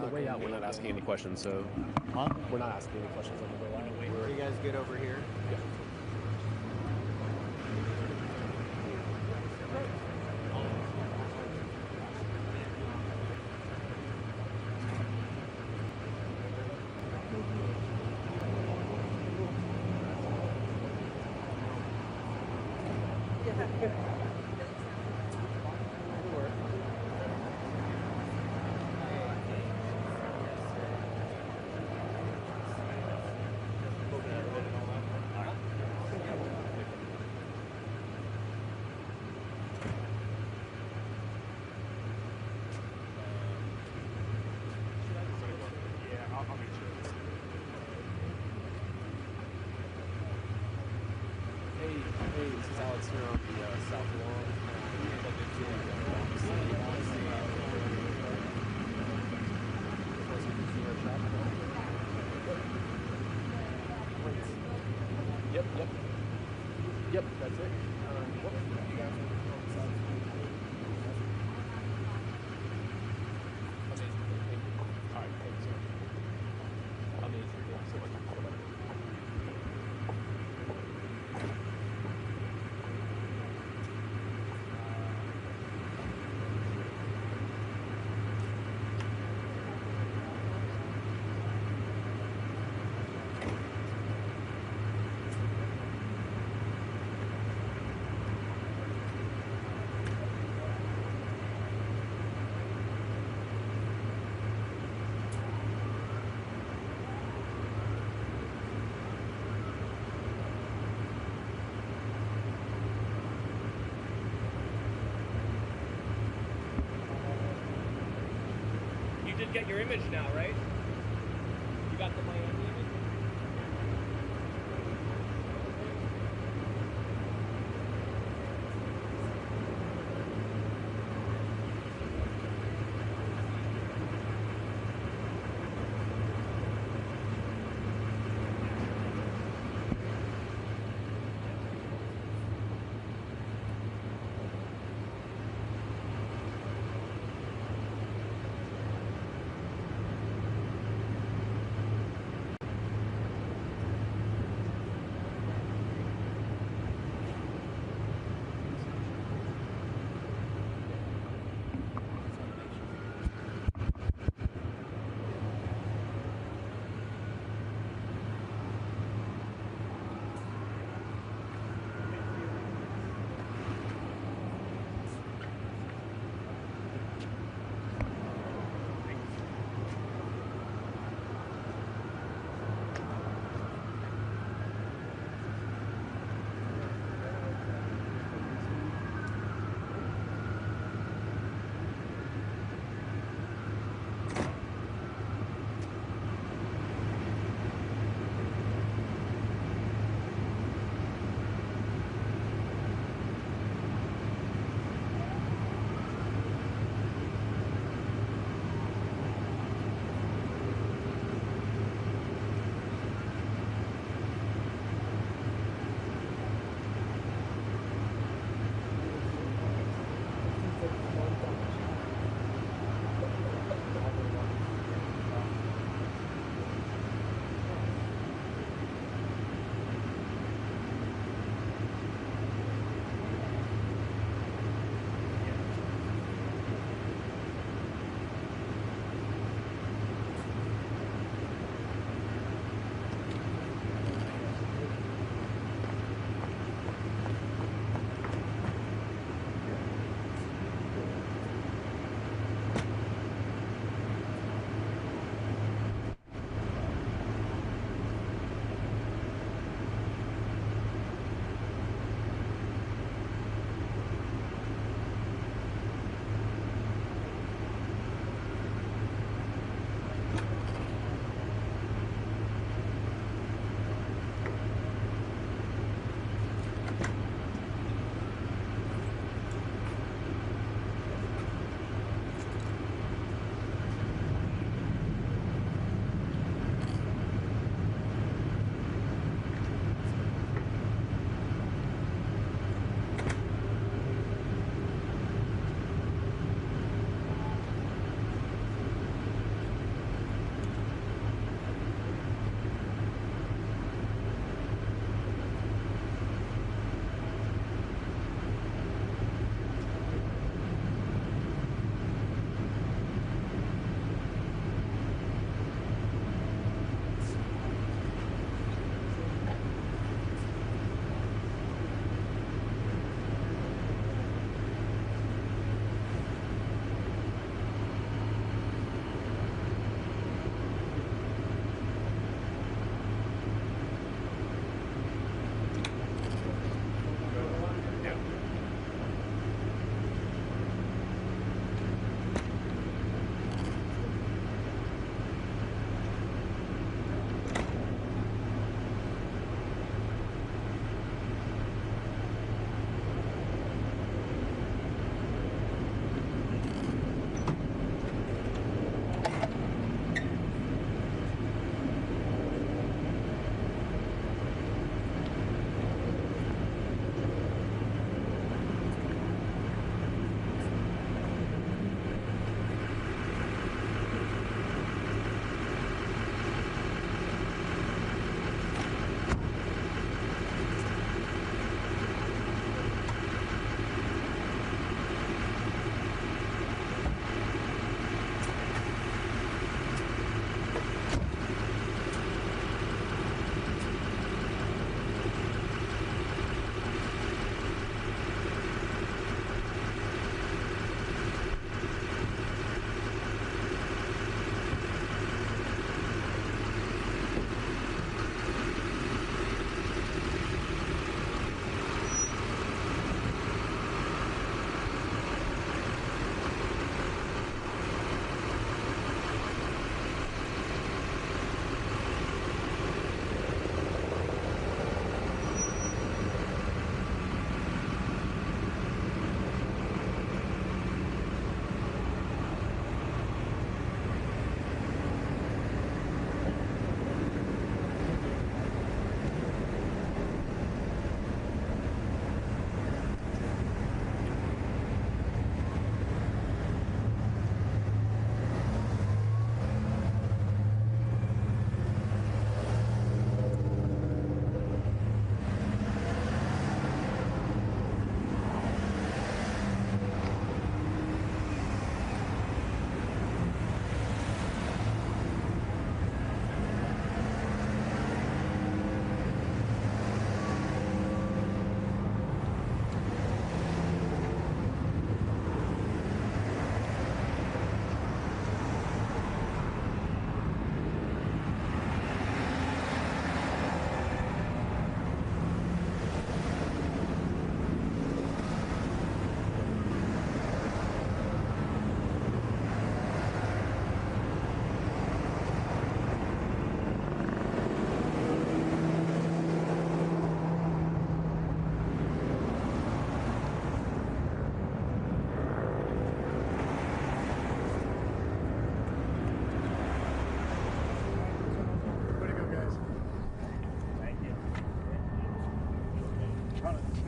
the way out, we're not asking any questions, so... Huh? We're not asking any questions on the way out. Are you guys good over here? Yeah. Hey, this is Alex here on the South Lawn. Yep, that's it. Amazing. Thank you. All right, thanks, sir. Amazing. Thank you so much. You did get your image now, right? You got the Miami image?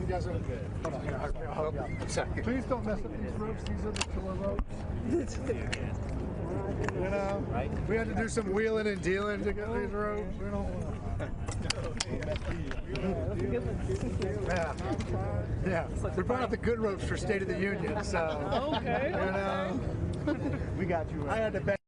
guys are good. Hold on, here, I'll help you out. Sorry. Please don't mess up these ropes. These are the killer ropes. You know, we had to do some wheeling and dealing to get these ropes. We don't want yeah. We brought out the good ropes for State of the Union, so Okay. you know, we got you. I had to bet.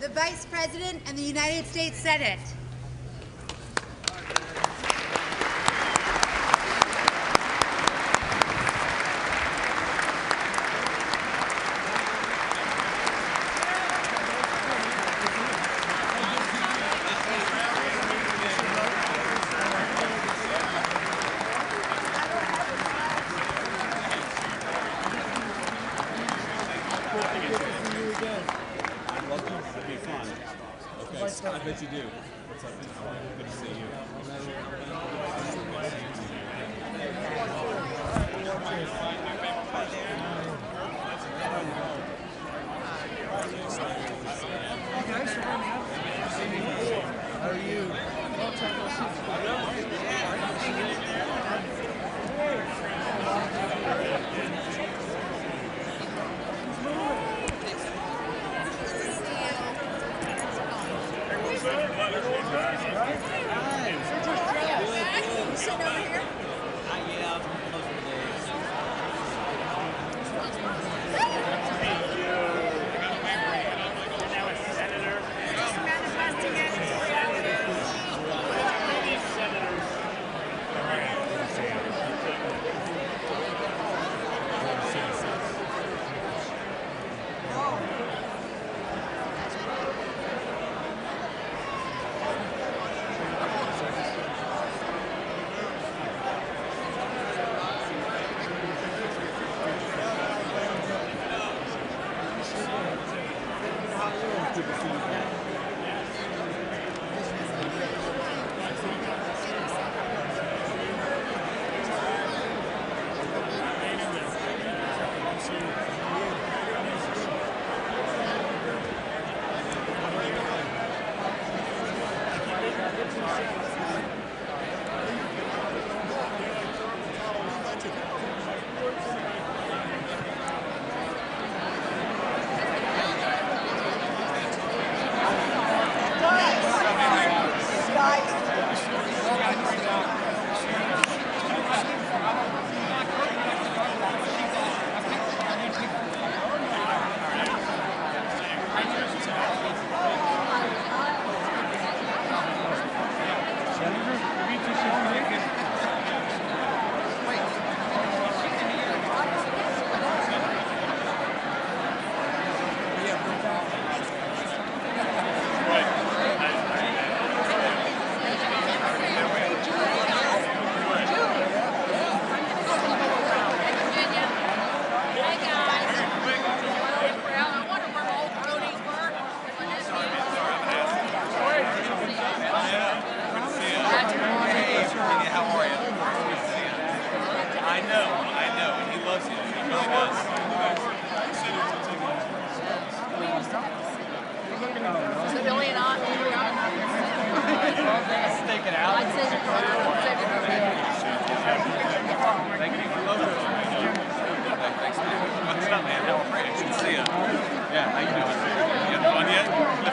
the Vice President and the United States Senate. I bet you do. What's up? Good to see you. How are you?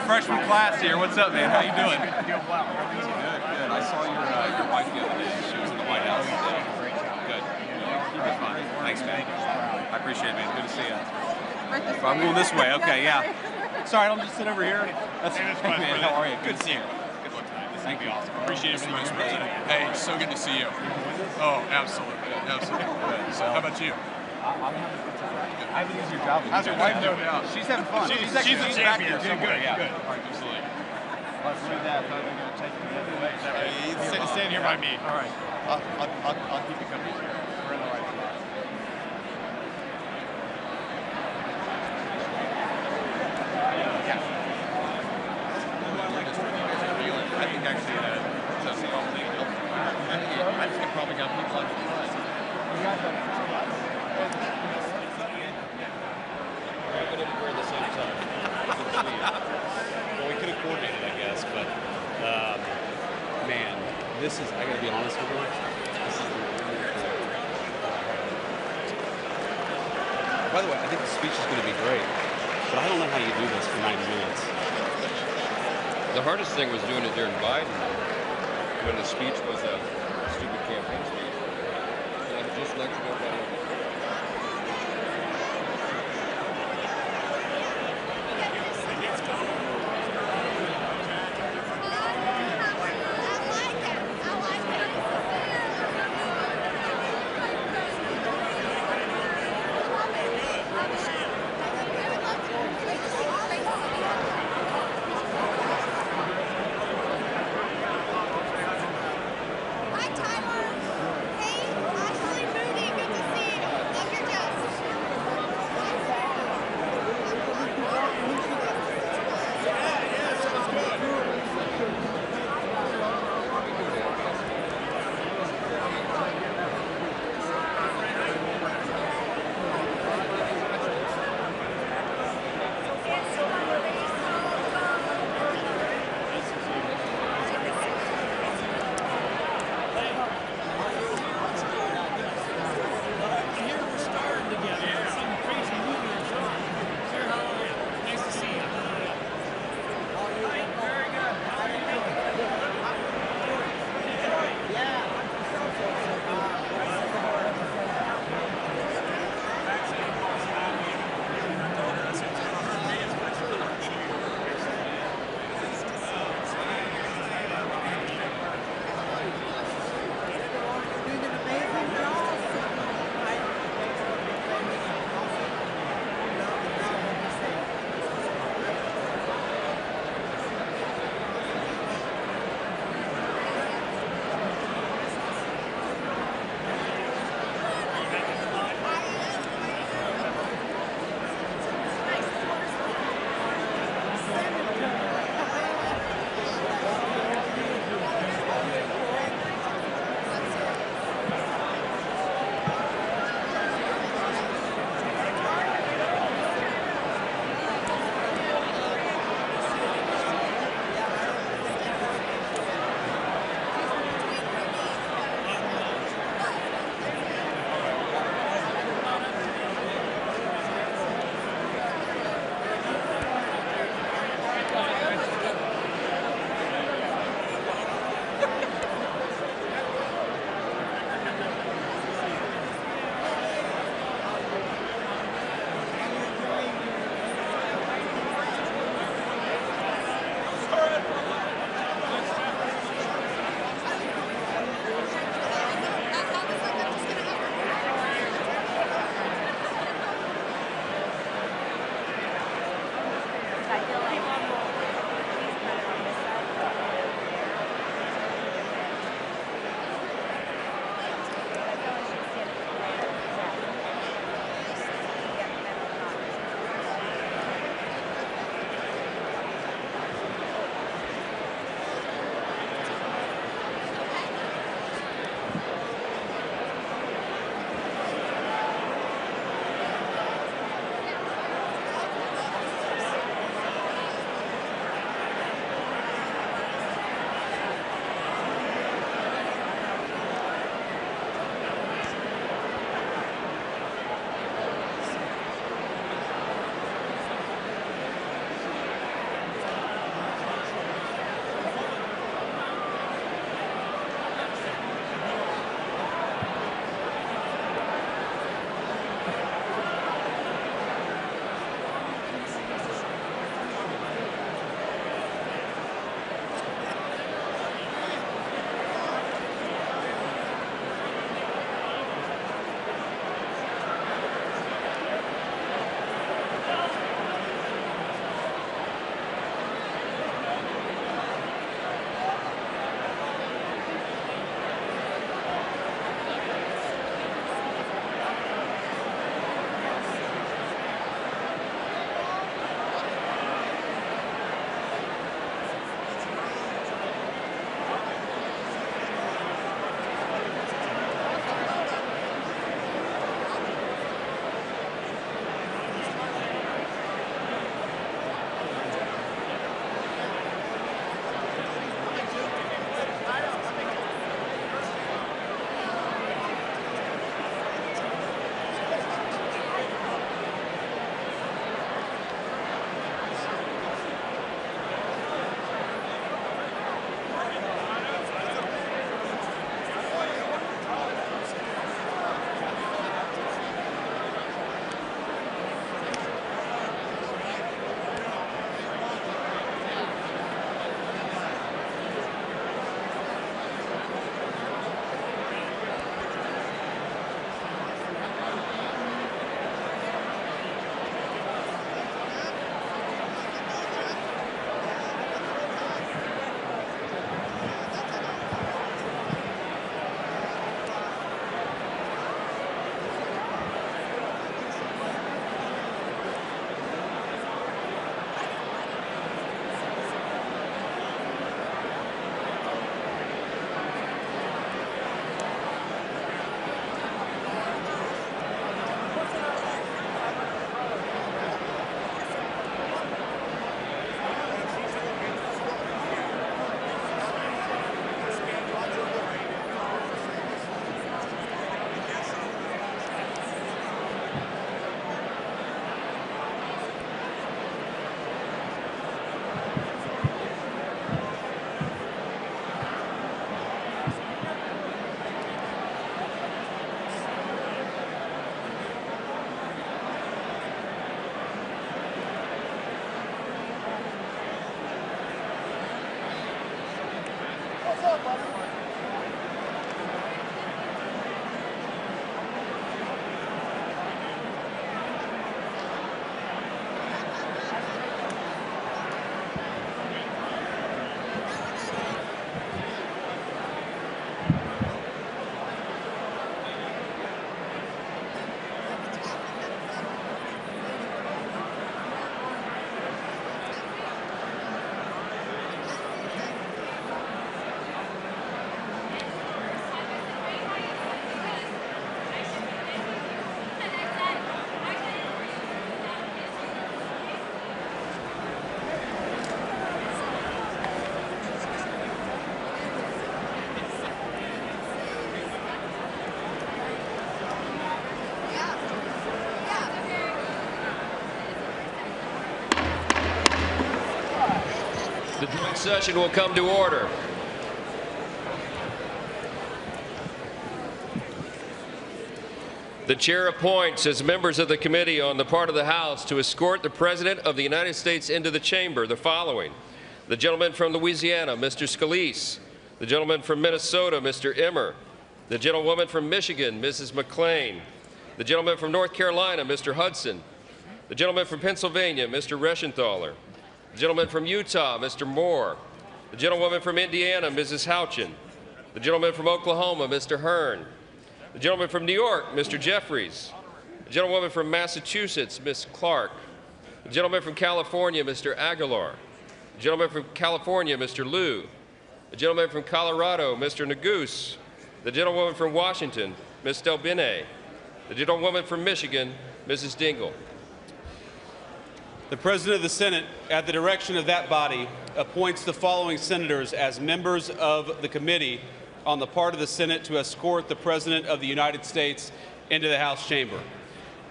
Freshman class here. What's up, man? How you doing? Doing well. Good, good. I saw your wife the other day. She was in the White House. Good. Keep it fun. Thanks, man. I appreciate it, man. Good to see you. I'm going this way. Okay, yeah. Sorry, I'll just sit over here. That's hey, man. How are you? Good to see you. Good luck tonight. This is gonna be awesome. Appreciate it so much, President. Hey, so good to see you. Oh, absolutely, absolutely. So, how about you? I'm having a good time. I have an easier job. How's your wife doing? She's having fun. She's a champion. Good, good. Absolutely. Let's do that. I'm going to take you the other way. Is that right? Stand here by me. All right. I'll keep you company here. We're in the right spot. Yeah. I think actually that's the whole thing. I think it probably got people on the front. You got that. We're at the same time. Good to see you. Well, we could have coordinated, I guess, but man, this is, I gotta be honest with you, this is really cool. By the way, I think the speech is going to be great, but I don't know how you do this for 90 minutes. The hardest thing was doing it during Biden, when the speech was a stupid campaign speech. And just lectured everybody over. joint session will come to order. The chair appoints as members of the committee on the part of the House to escort the President of the United States into the chamber the following: the gentleman from Louisiana, Mr. Scalise; the gentleman from Minnesota, Mr. Emmer; the gentlewoman from Michigan, Mrs. McClain; the gentleman from North Carolina, Mr. Hudson; the gentleman from Pennsylvania, Mr. Reschenthaler; the gentleman from Utah, Mr. Moore; the gentlewoman from Indiana, Mrs. Houchin; the gentleman from Oklahoma, Mr. Hearn; the gentleman from New York, Mr. Jeffries; the gentlewoman from Massachusetts, Ms. Clark; the gentleman from California, Mr. Aguilar; the gentleman from California, Mr. Liu; the gentleman from Colorado, Mr. Neguse; the gentlewoman from Washington, Ms. Delbene; the gentlewoman from Michigan, Mrs. Dingell. The President of the Senate, at the direction of that body, appoints the following senators as members of the committee on the part of the Senate to escort the President of the United States into the House chamber: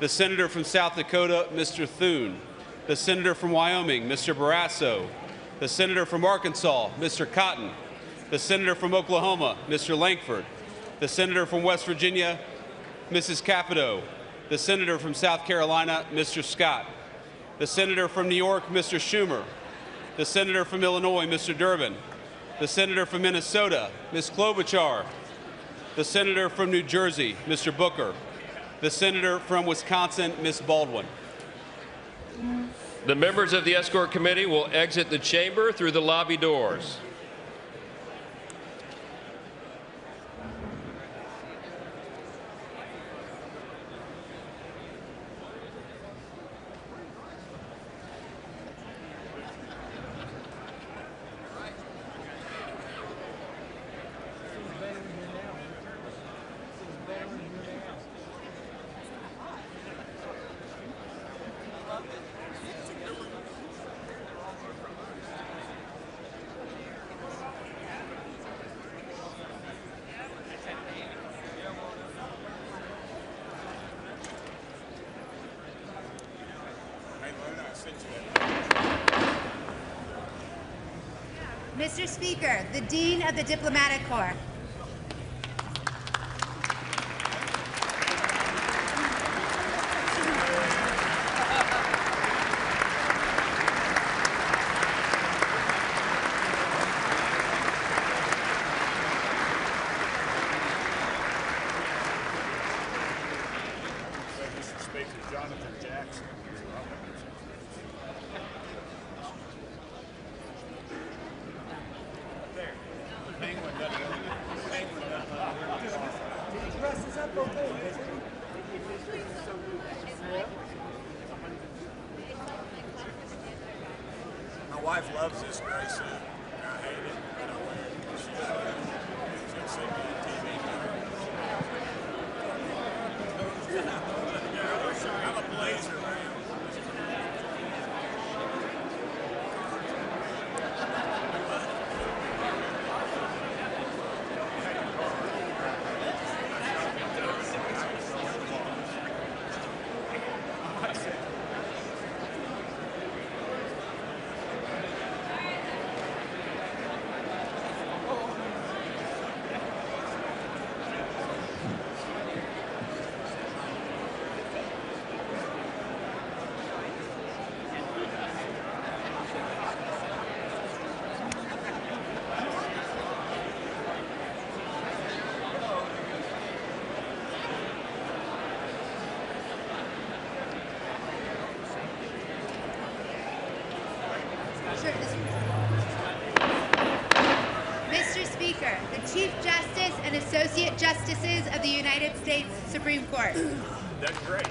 the Senator from South Dakota, Mr. Thune; the Senator from Wyoming, Mr. Barrasso; the Senator from Arkansas, Mr. Cotton; the Senator from Oklahoma, Mr. Lankford; the Senator from West Virginia, Mrs. Capito; the Senator from South Carolina, Mr. Scott; the Senator from New York, Mr. Schumer; the Senator from Illinois, Mr. Durbin; the Senator from Minnesota, Ms. Klobuchar; the Senator from New Jersey, Mr. Booker; the Senator from Wisconsin, Ms. Baldwin. The members of the escort committee will exit the chamber through the lobby doors. Mr. Speaker, the Dean of the Diplomatic Corps. Mr. Speaker, Jonathan Jackson. My wife loves this gray suit. I hate it, but I wear it. She'll see me on TV. I'm a blazer, man. Mr. Speaker, the Chief Justice and Associate Justices of the United States Supreme Court. That's great.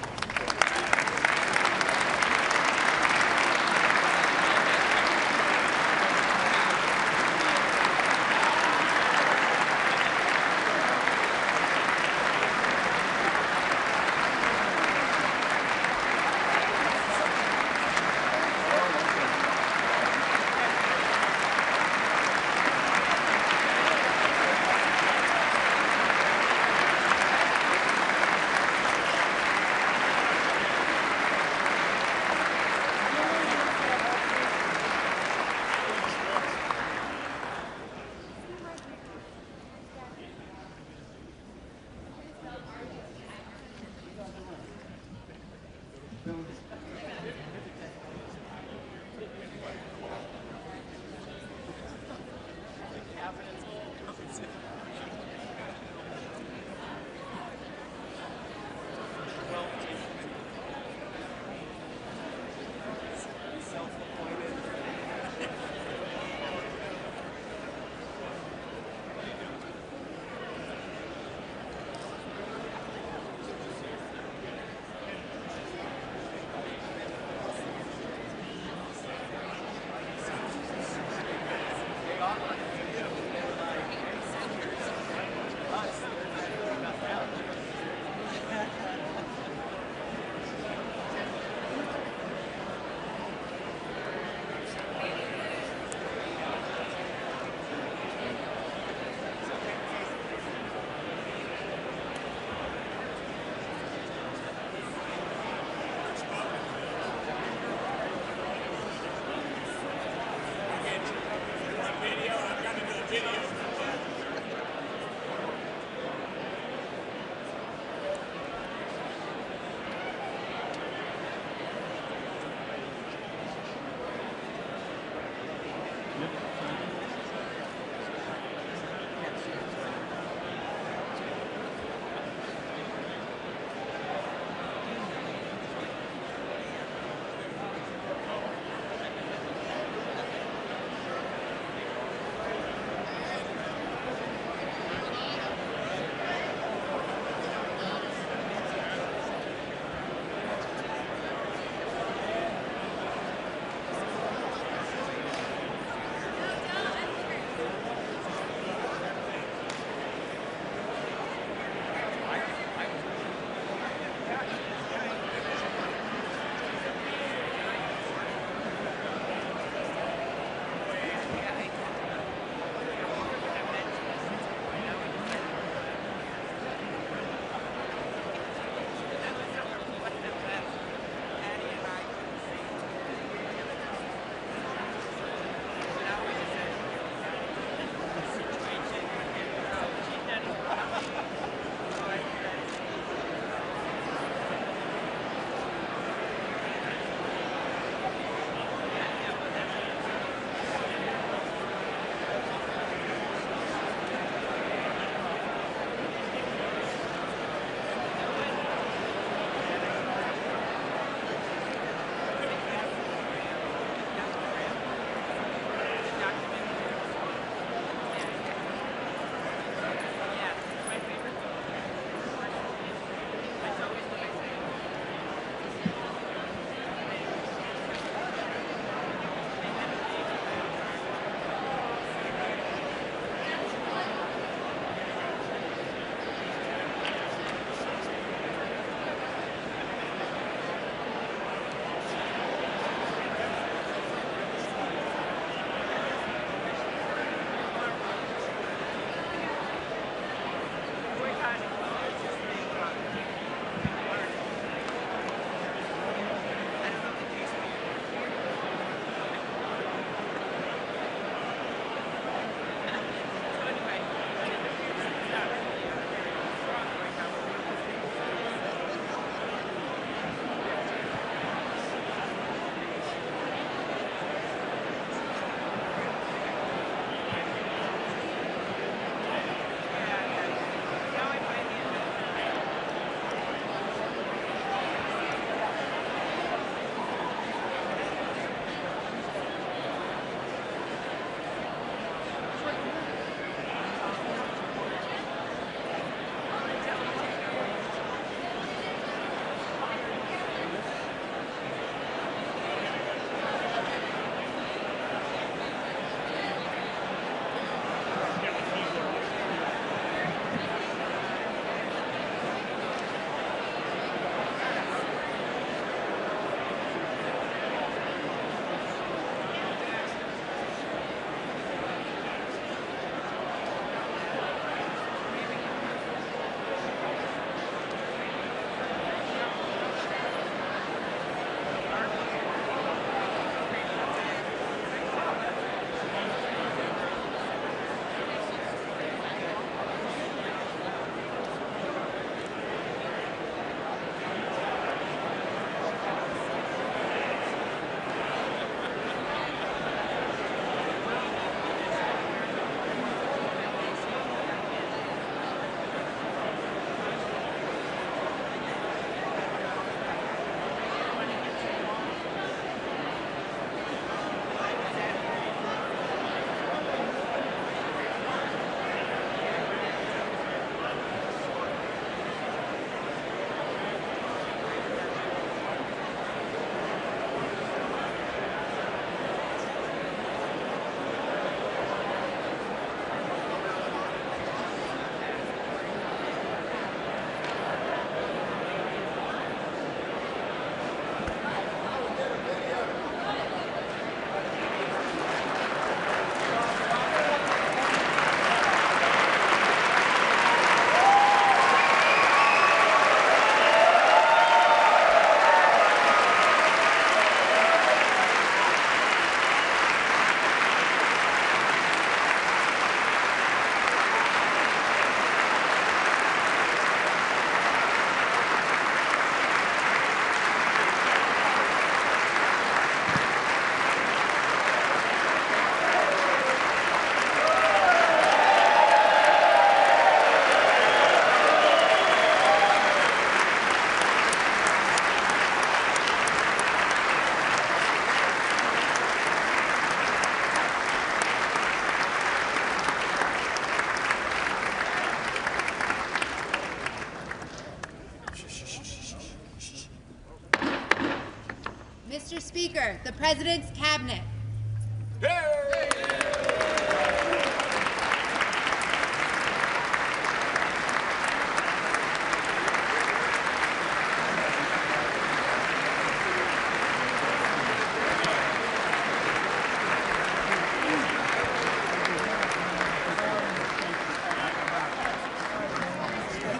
Speaker, the President's Cabinet.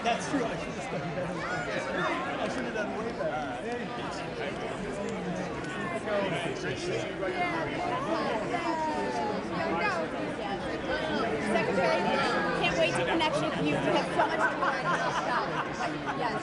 That's true. I should have done better. I should have done way better. Secretary, can't wait to connect with you. We have so much to learn. Yes.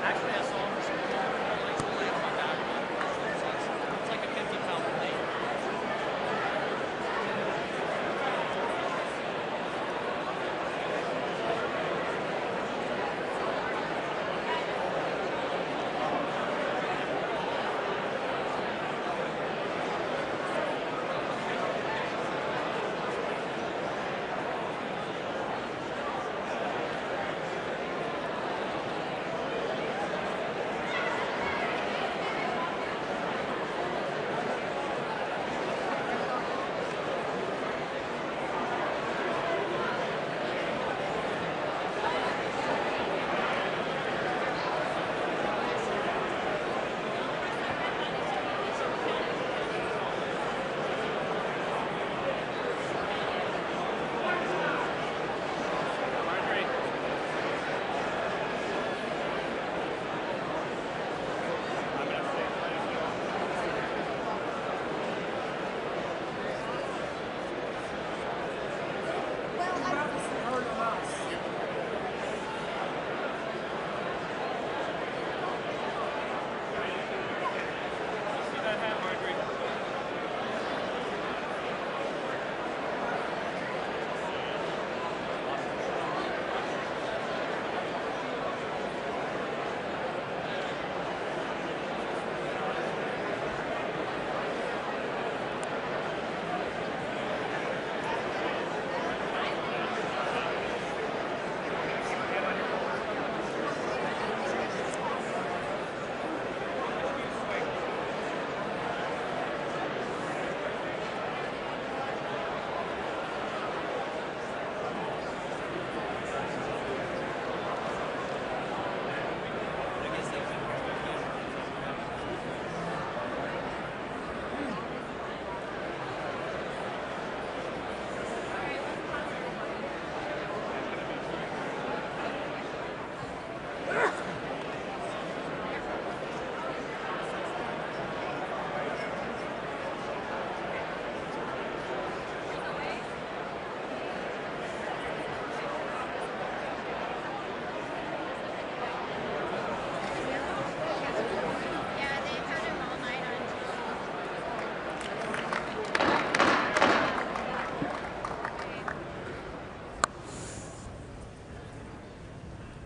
Actually, I saw her. It's like a 50-pound plate.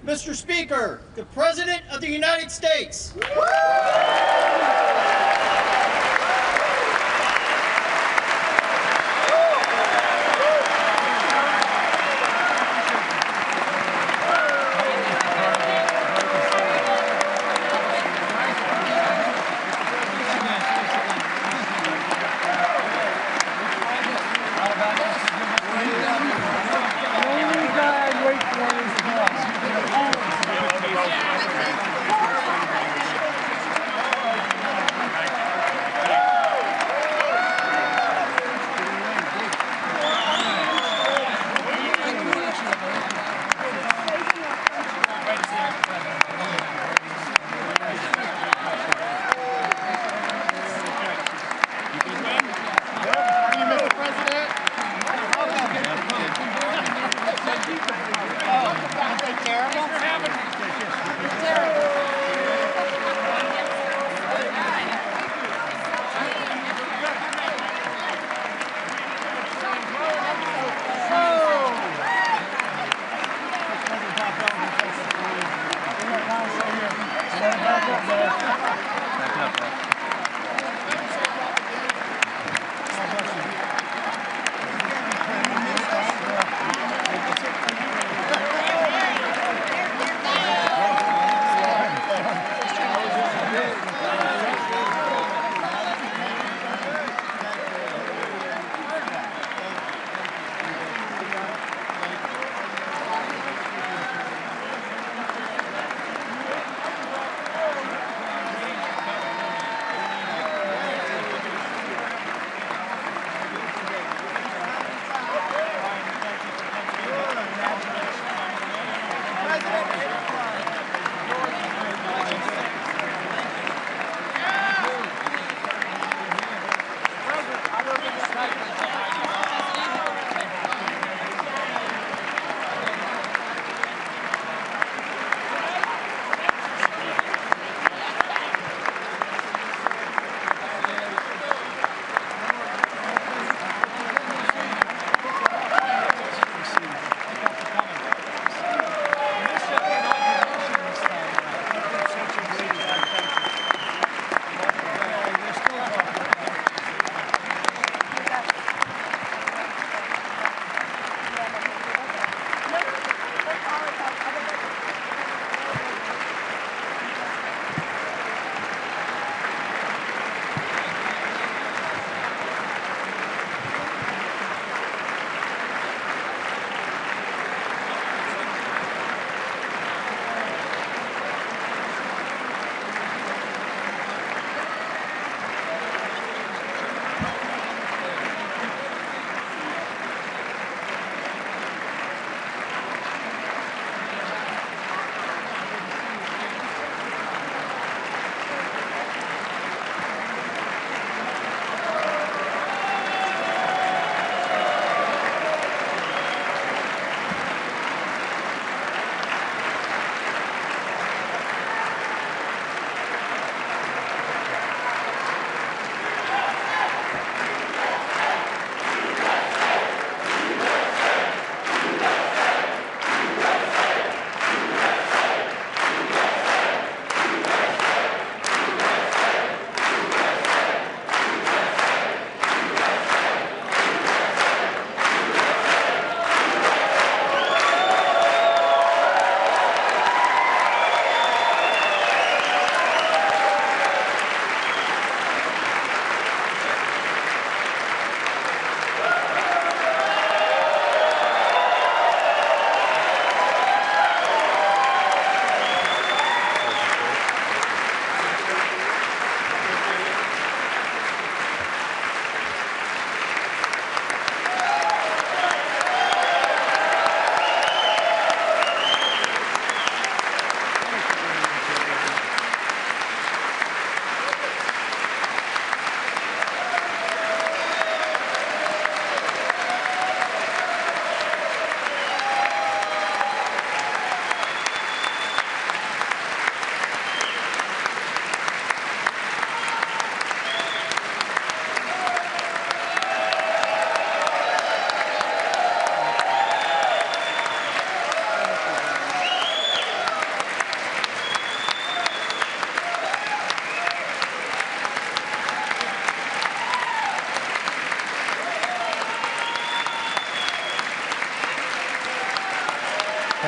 Mr. Speaker, the President of the United States.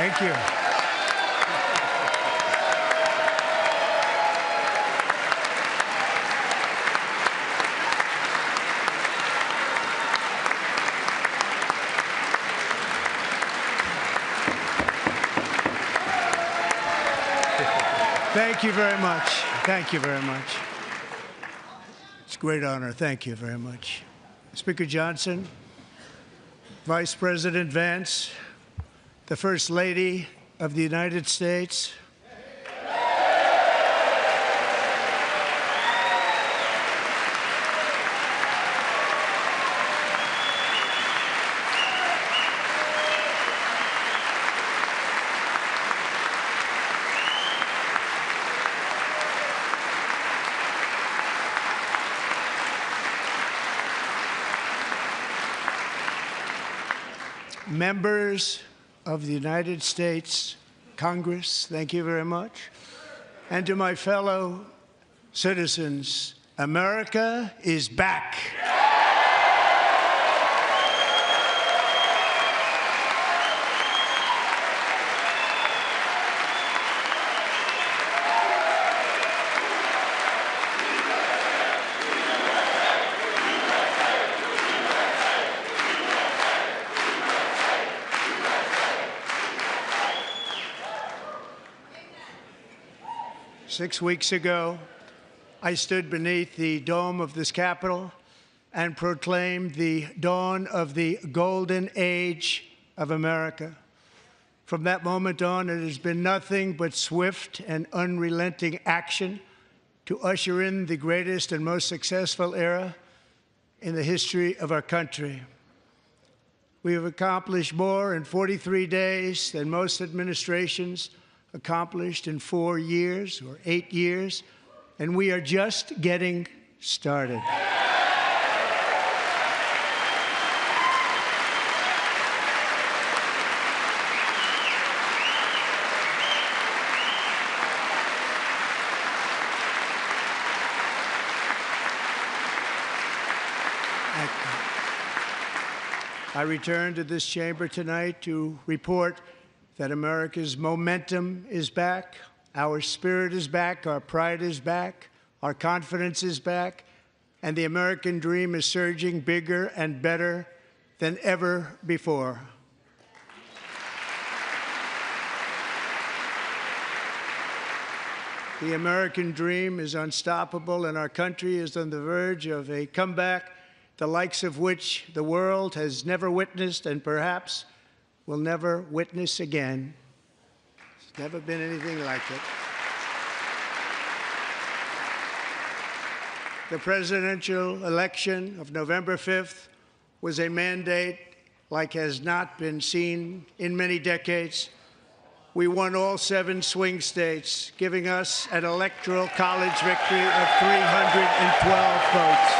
Thank you. Thank you very much. Thank you very much. It's a great honor. Thank you very much. Speaker Johnson, Vice President Vance, the First Lady of the United States, members of the United States Congress, thank you very much. And to my fellow citizens, America is back. 6 weeks ago, I stood beneath the dome of this Capitol and proclaimed the dawn of the golden age of America. From that moment on, it has been nothing but swift and unrelenting action to usher in the greatest and most successful era in the history of our country. We have accomplished more in 43 days than most administrations accomplished in 4 years or 8 years, and we are just getting started. I return to this chamber tonight to report that America's momentum is back, our spirit is back, our pride is back, our confidence is back, and the American dream is surging bigger and better than ever before. The American dream is unstoppable, and our country is on the verge of a comeback, the likes of which the world has never witnessed and perhaps will never witness again. There's never been anything like it. The presidential election of November 5th was a mandate like has not been seen in many decades. We won all 7 swing states, giving us an electoral college victory of 312 votes.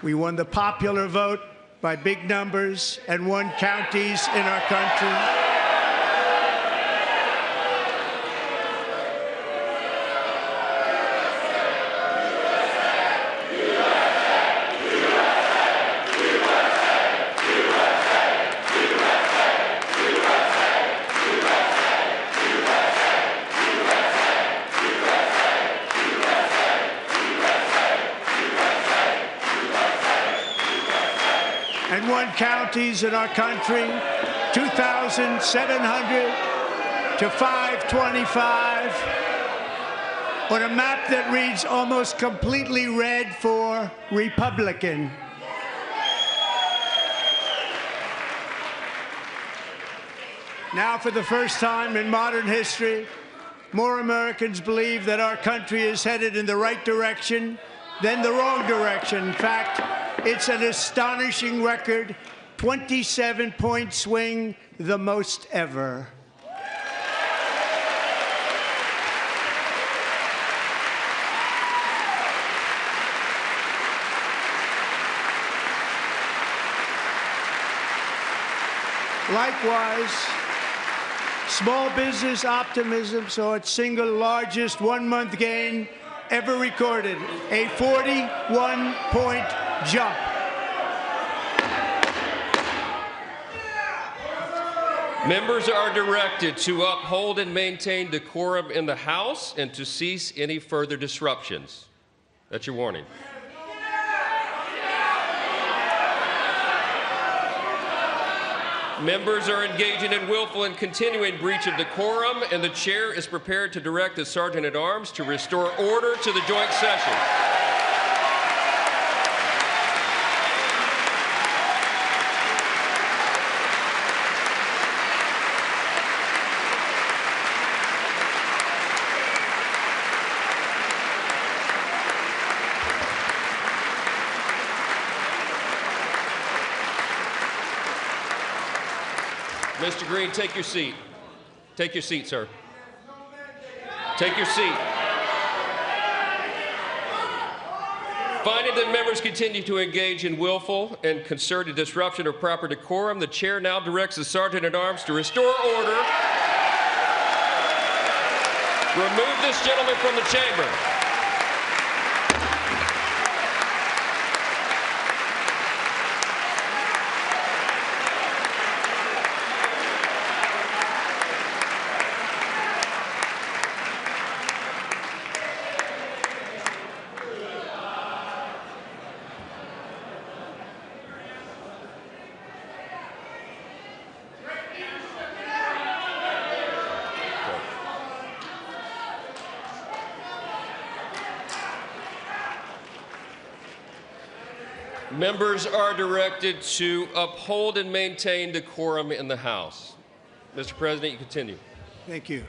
We won the popular vote by big numbers and won counties in our country. And won counties in our country, 2,700 to 525, on a map that reads almost completely red for Republican. Now, for the first time in modern history, more Americans believe that our country is headed in the right direction than the wrong direction. In fact, it's an astonishing record, 27-point swing, the most ever. Likewise, Small business optimism saw its single largest one-month gain ever recorded, a 41-point jump. Members are directed to uphold and maintain decorum in the House and to cease any further disruptions. That's your warning. Members are engaging in willful and continuing breach of decorum, and the chair is prepared to direct the Sergeant-at-Arms to restore order to the joint session. Mr. Green, take your seat. Take your seat, sir. Take your seat. Finding that members continue to engage in willful and concerted disruption of proper decorum, the chair now directs the Sergeant-at-Arms to restore order. Remove this gentleman from the chamber. Members are directed to uphold and maintain decorum in the House. Mr. President, you continue. Thank you.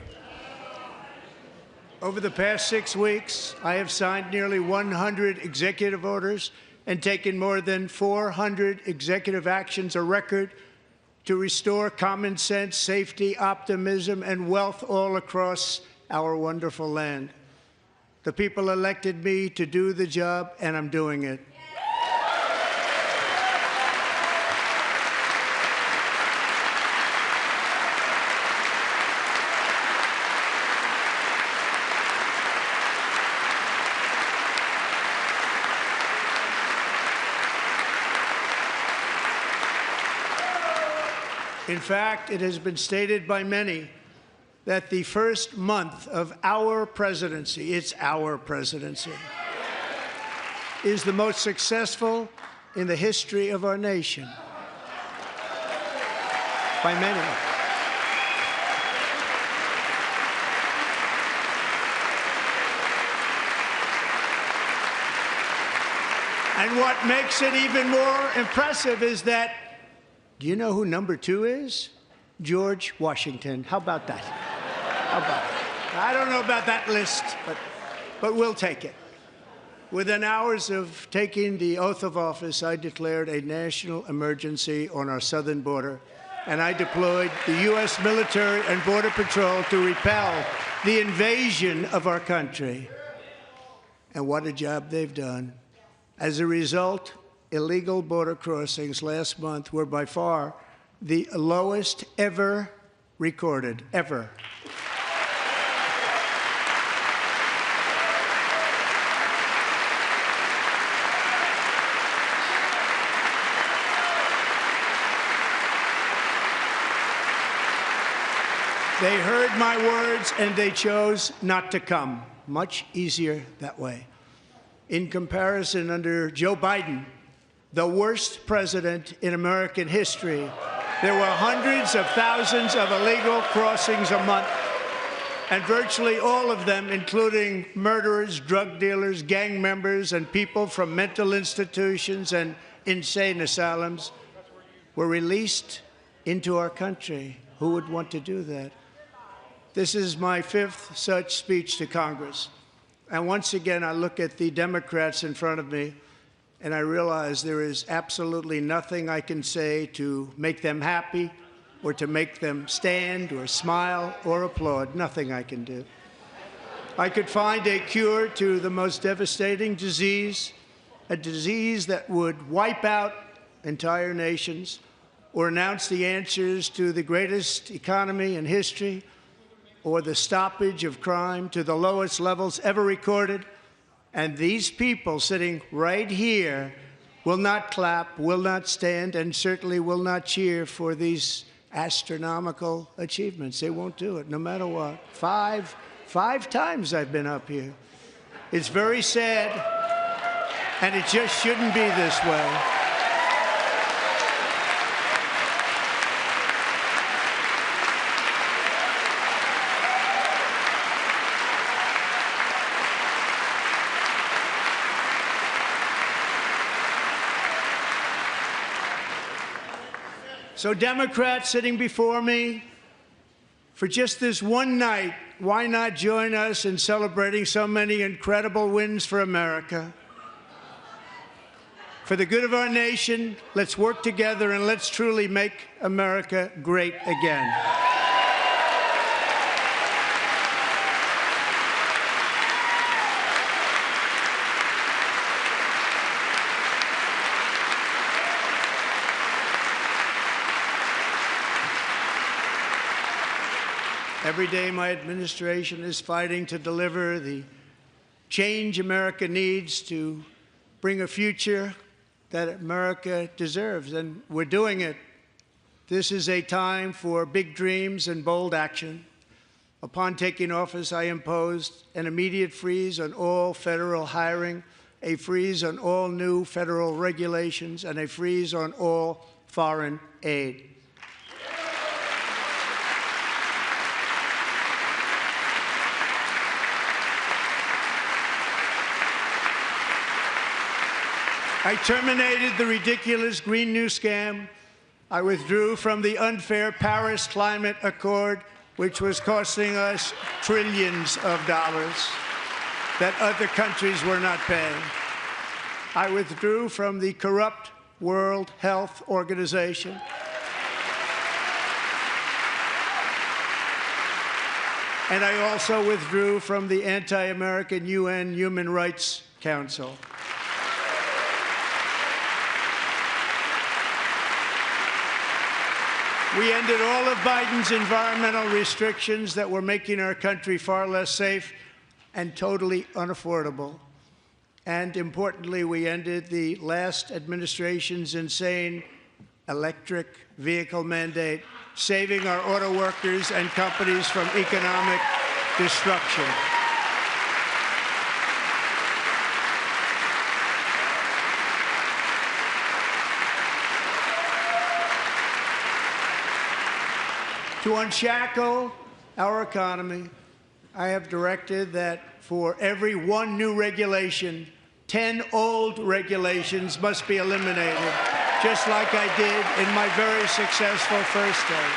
Over the past 6 weeks, I have signed nearly 100 executive orders and taken more than 400 executive actions, a record to restore common sense, safety, optimism, and wealth all across our wonderful land. The people elected me to do the job, and I'm doing it. In fact, it has been stated by many that the first month of our presidency, it's our presidency, is the most successful in the history of our nation. By many. And what makes it even more impressive is that, do you know who number 2 is? George Washington. How about that? How about that? I don't know about that list, but we'll take it. Within hours of taking the oath of office, I declared a national emergency on our southern border, and I deployed the U.S. military and Border Patrol to repel the invasion of our country. And what a job they've done. As a result, illegal border crossings last month were by far the lowest ever recorded, ever. They heard my words and they chose not to come. Much easier that way. In comparison, under Joe Biden, the worst president in American history, there were hundreds of thousands of illegal crossings a month, and virtually all of them, including murderers, drug dealers, gang members, and people from mental institutions and insane asylums, were released into our country. Who would want to do that? This is my 5th such speech to Congress. And once again, I look at the Democrats in front of me, and I realize there is absolutely nothing I can say to make them happy or to make them stand or smile or applaud. Nothing I can do. I could find a cure to the most devastating disease, a disease that would wipe out entire nations, or announce the answers to the greatest economy in history or the stoppage of crime to the lowest levels ever recorded. And these people sitting right here will not clap, will not stand, and certainly will not cheer for these astronomical achievements. They won't do it, no matter what. Five times I've been up here. It's very sad, and it just shouldn't be this way. So Democrats sitting before me, for just this one night, why not join us in celebrating so many incredible wins for America? For the good of our nation, let's work together and let's truly make America great again. Every day, my administration is fighting to deliver the change America needs to bring a future that America deserves, and we're doing it. This is a time for big dreams and bold action. Upon taking office, I imposed an immediate freeze on all federal hiring, a freeze on all new federal regulations, and a freeze on all foreign aid. I terminated the ridiculous Green New Scam. I withdrew from the unfair Paris Climate Accord, which was costing us trillions of dollars that other countries were not paying. I withdrew from the corrupt World Health Organization. And I also withdrew from the anti-American UN Human Rights Council. We ended all of Biden's environmental restrictions that were making our country far less safe and totally unaffordable. And importantly, we ended the last administration's insane electric vehicle mandate, saving our auto workers and companies from economic destruction. To unshackle our economy, I have directed that for every one new regulation, 10 old regulations must be eliminated, just like I did in my very successful first term.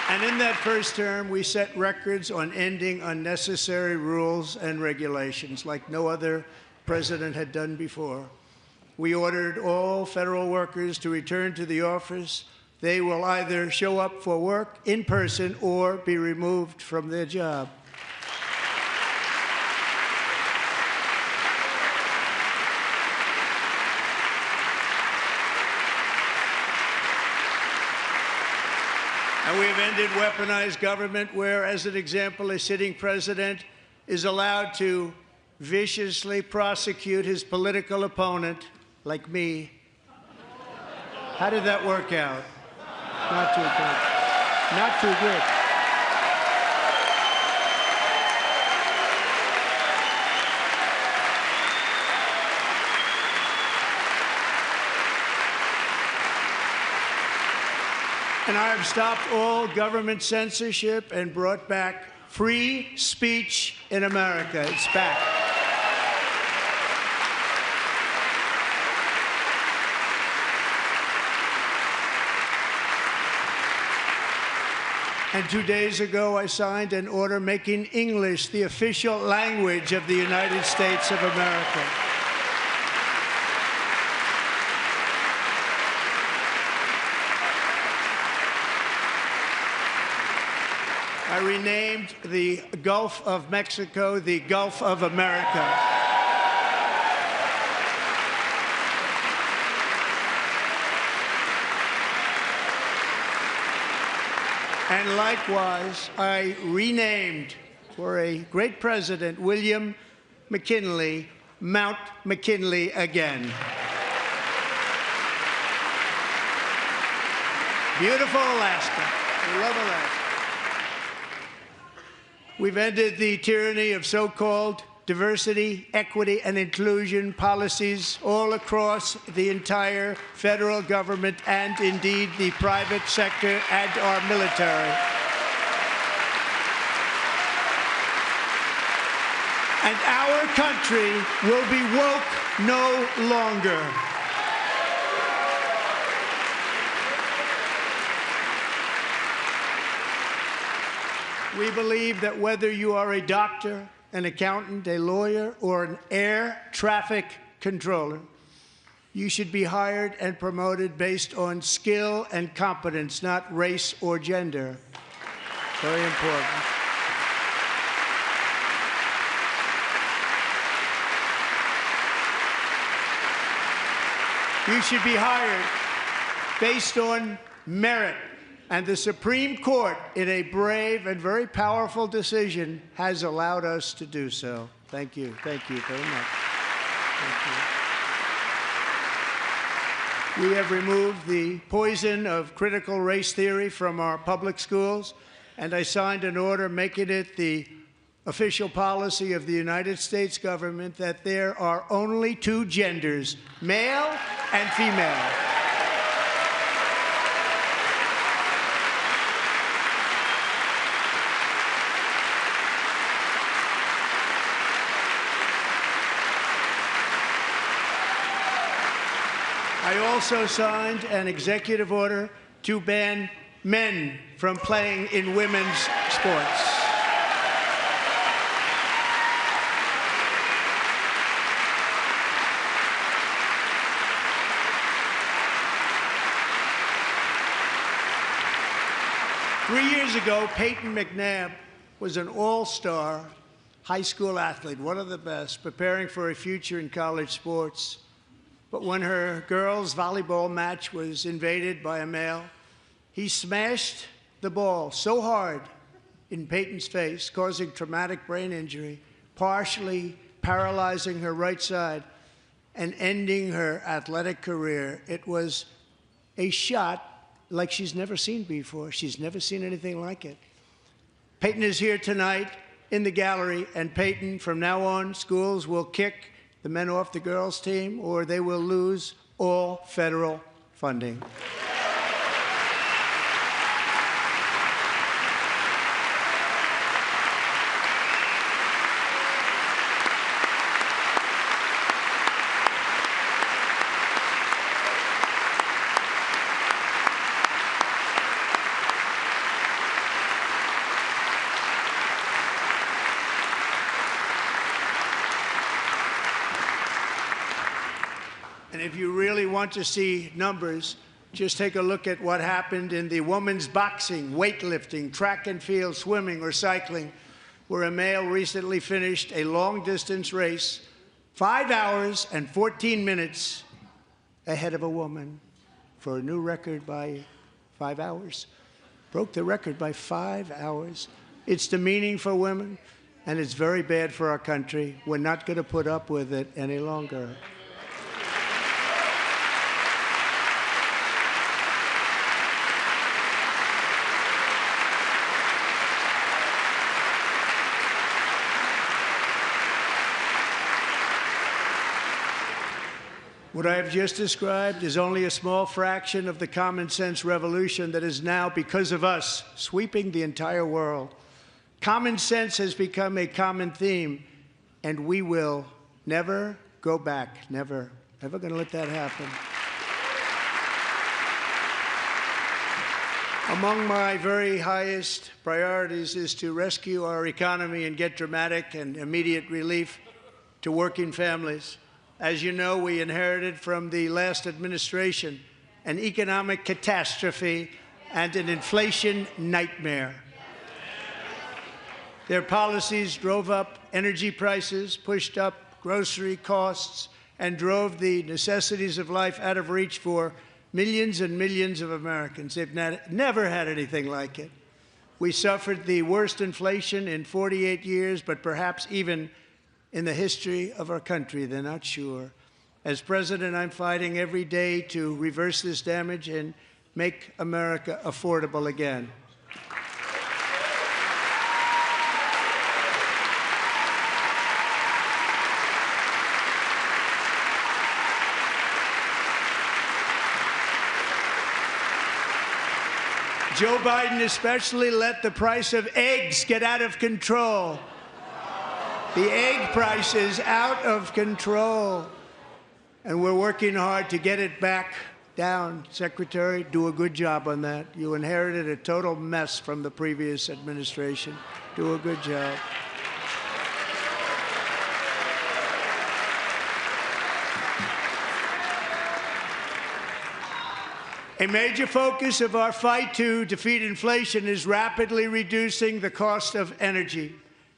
And in that first term, we set records on ending unnecessary rules and regulations like no other president had done before. We ordered all federal workers to return to the office. They will either show up for work in person or be removed from their job. And we have ended weaponized government where, as an example, a sitting president is allowed to viciously prosecute his political opponent, like me. How did that work out? Not too good. Not too good. And I have stopped all government censorship and brought back free speech in America. It's back. And 2 days ago, I signed an order making English the official language of the United States of America. I renamed the Gulf of Mexico the Gulf of America. And likewise, I renamed, for a great president, William McKinley, Mount McKinley again. Beautiful Alaska. We love Alaska. We've ended the tyranny of so-called diversity, equity, and inclusion policies all across the entire federal government and indeed the private sector and our military. And our country will be woke no longer. We believe that whether you are a doctor, an accountant, a lawyer, or an air traffic controller, you should be hired and promoted based on skill and competence, not race or gender. Very important. You should be hired based on merit. And the Supreme Court, in a brave and very powerful decision, has allowed us to do so. Thank you. Thank you very much. Thank you. We have removed the poison of critical race theory from our public schools, and I signed an order making it the official policy of the United States government that there are only two genders, male and female. I also signed an executive order to ban men from playing in women's sports. Three years ago, Peyton McNabb was an all-star high school athlete, one of the best, preparing for a future in college sports. But when her girls' volleyball match was invaded by a male, he smashed the ball so hard in Peyton's face, causing traumatic brain injury, partially paralyzing her right side, and ending her athletic career. It was a shot like she's never seen before. She's never seen anything like it. Peyton is here tonight in the gallery, and Peyton, from now on, schools will kick the men off the girls' team, or they will lose all federal funding. And if you really want to see numbers, just take a look at what happened in the women's boxing, weightlifting, track and field, swimming, or cycling, where a male recently finished a long-distance race 5 hours and 14 minutes ahead of a woman for a new record by 5 hours. Broke the record by 5 hours. It's demeaning for women, and it's very bad for our country. We're not going to put up with it any longer. What I have just described is only a small fraction of the common sense revolution that is now, because of us, sweeping the entire world. Common sense has become a common theme, and we will never go back. Never. Never going to let that happen. Among my very highest priorities is to rescue our economy and get dramatic and immediate relief to working families. As you know, we inherited from the last administration an economic catastrophe and an inflation nightmare. Their policies drove up energy prices, pushed up grocery costs, and drove the necessities of life out of reach for millions and millions of Americans. They've never had anything like it. We suffered the worst inflation in 48 years, but perhaps even in the history of our country. They're not sure. As president, I'm fighting every day to reverse this damage and make America affordable again. Joe Biden especially let the price of eggs get out of control. The egg price is out of control, and we're working hard to get it back down. Secretary, do a good job on that. You inherited a total mess from the previous administration. Do a good job. A major focus of our fight to defeat inflation is rapidly reducing the cost of energy.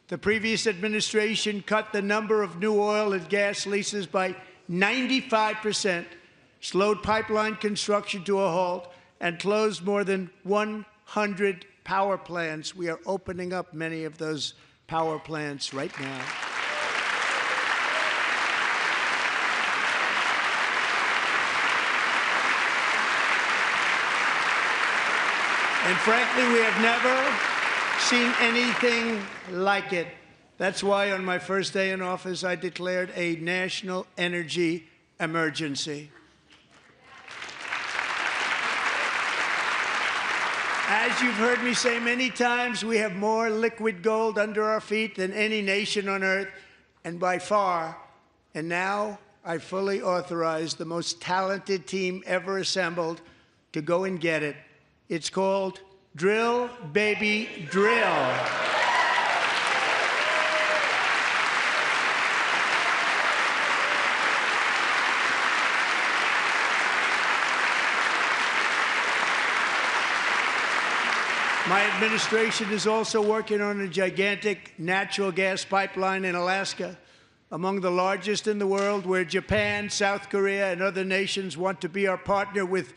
The previous administration cut the number of new oil and gas leases by 95%, slowed pipeline construction to a halt, and closed more than 100 power plants. We are opening up many of those power plants right now. And frankly, we have never seen anything like it. That's why on my first day in office, I declared a national energy emergency. As you've heard me say many times, we have more liquid gold under our feet than any nation on earth, and by far. And now I fully authorize the most talented team ever assembled to go and get it. It's called Drill, Baby, Drill. My administration is also working on a gigantic natural gas pipeline in Alaska, among the largest in the world, where Japan, South Korea, and other nations want to be our partner with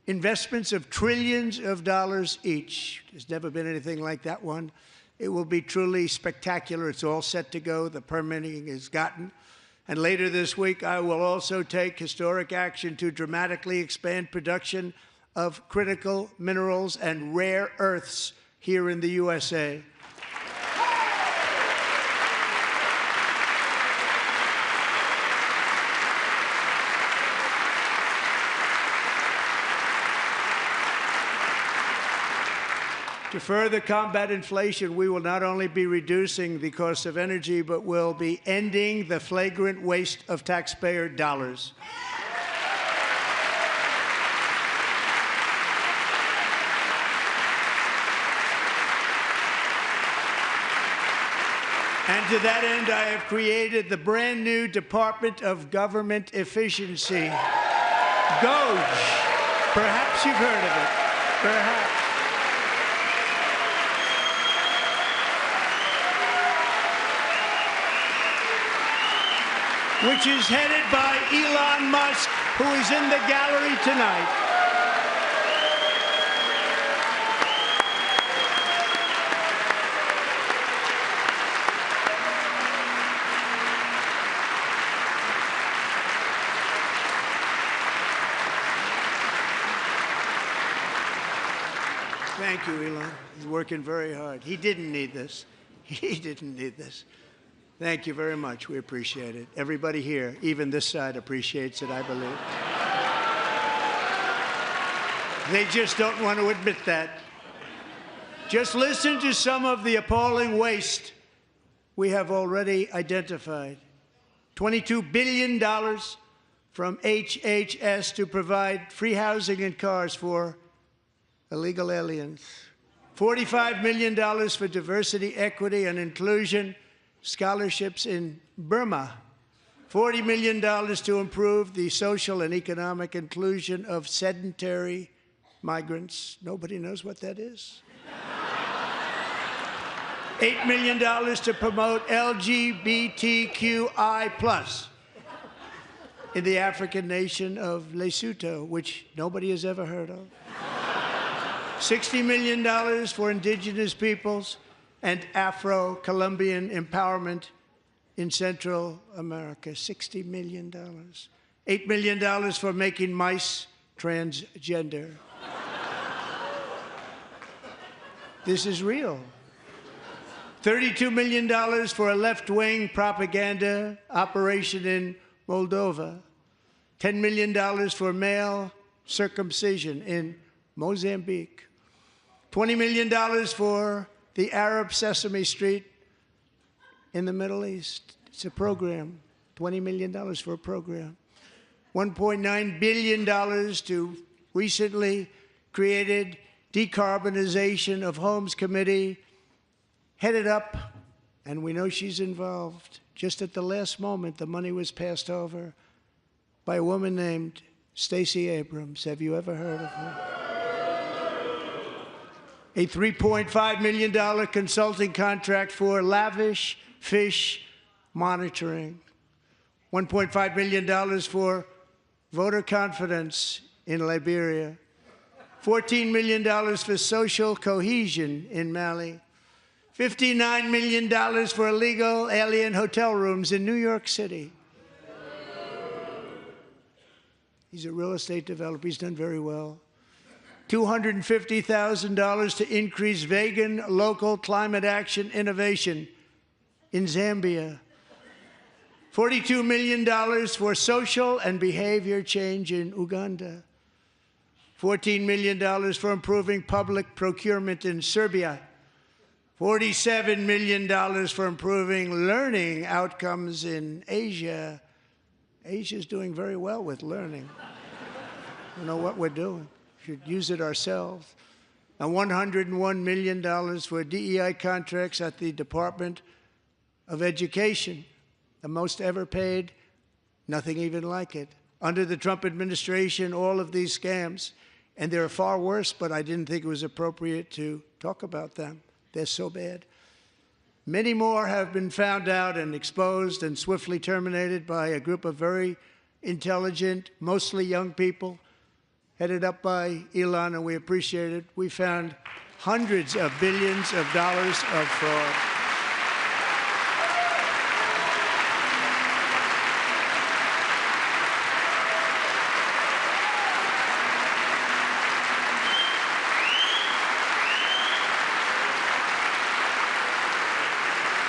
investments of trillions of dollars each. There's never been anything like that one. It will be truly spectacular. It's all set to go. The permitting is gotten. And later this week, I will also take historic action to dramatically expand production of critical minerals and rare earths here in the USA. To further combat inflation, we will not only be reducing the cost of energy, but will be ending the flagrant waste of taxpayer dollars. And to that end, I have created the brand new Department of Government Efficiency, GOGE. Perhaps you've heard of it. Perhaps. Which is headed by Elon Musk, who is in the gallery tonight. Thank you, Elon. He's working very hard. He didn't need this. He didn't need this. Thank you very much. We appreciate it. Everybody here, even this side, appreciates it, I believe. They just don't want to admit that. Just listen to some of the appalling waste we have already identified. $22 billion from HHS to provide free housing and cars for illegal aliens. $45 million for diversity, equity, and inclusion scholarships in Burma. $40 million to improve the social and economic inclusion of sedentary migrants. Nobody knows what that is. $8 million to promote LGBTQI+ in the African nation of Lesotho, which nobody has ever heard of. $60 million for indigenous peoples and Afro-Colombian empowerment in Central America. $60 million. $8 million for making mice transgender. This is real. $32 million for a left-wing propaganda operation in Moldova. $10 million for male circumcision in Mozambique. $20 million for the Arab Sesame Street in the Middle East. It's a program. $20 million for a program. $1.9 billion to recently created Decarbonization of Homes Committee, headed up, and we know she's involved. Just at the last moment, the money was passed over by a woman named Stacey Abrams. Have you ever heard of her? A $3.5 million consulting contract for lavish fish monitoring. $1.5 million for voter confidence in Liberia. $14 million for social cohesion in Mali. $59 million for illegal alien hotel rooms in New York City. He's a real estate developer. He's done very well. $250,000 to increase vegan local climate action innovation in Zambia. $42 million for social and behavior change in Uganda. $14 million for improving public procurement in Serbia. $47 million for improving learning outcomes in Asia. Asia's doing very well with learning. I don't know what we're doing. We should use it ourselves. And $101 million for DEI contracts at the Department of Education, the most ever paid, nothing even like it. Under the Trump administration, all of these scams, and they're far worse, but I didn't think it was appropriate to talk about them. They're so bad. Many more have been found out and exposed and swiftly terminated by a group of very intelligent, mostly young people, headed up by Elon, and we appreciate it. We found hundreds of billions of dollars of fraud.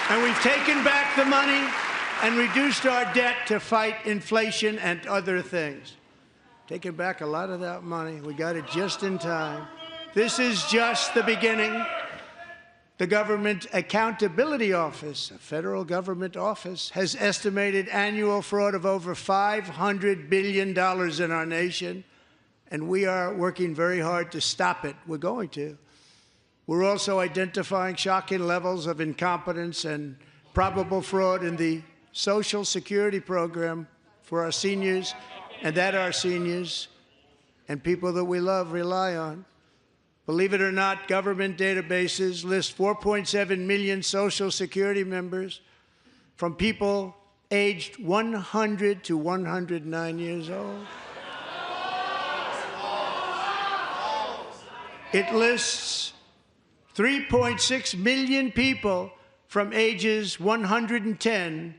And we've taken back the money and reduced our debt to fight inflation and other things. Taken back a lot of that money. We got it just in time. This is just the beginning. The Government Accountability Office, a federal government office, has estimated annual fraud of over $500 billion in our nation, and we are working very hard to stop it. We're going to. We're also identifying shocking levels of incompetence and probable fraud in the Social Security program for our seniors, and that our seniors and people that we love rely on. Believe it or not, government databases list 4.7 million Social Security members from people aged 100 to 109 years old. It lists 3.6 million people from ages 110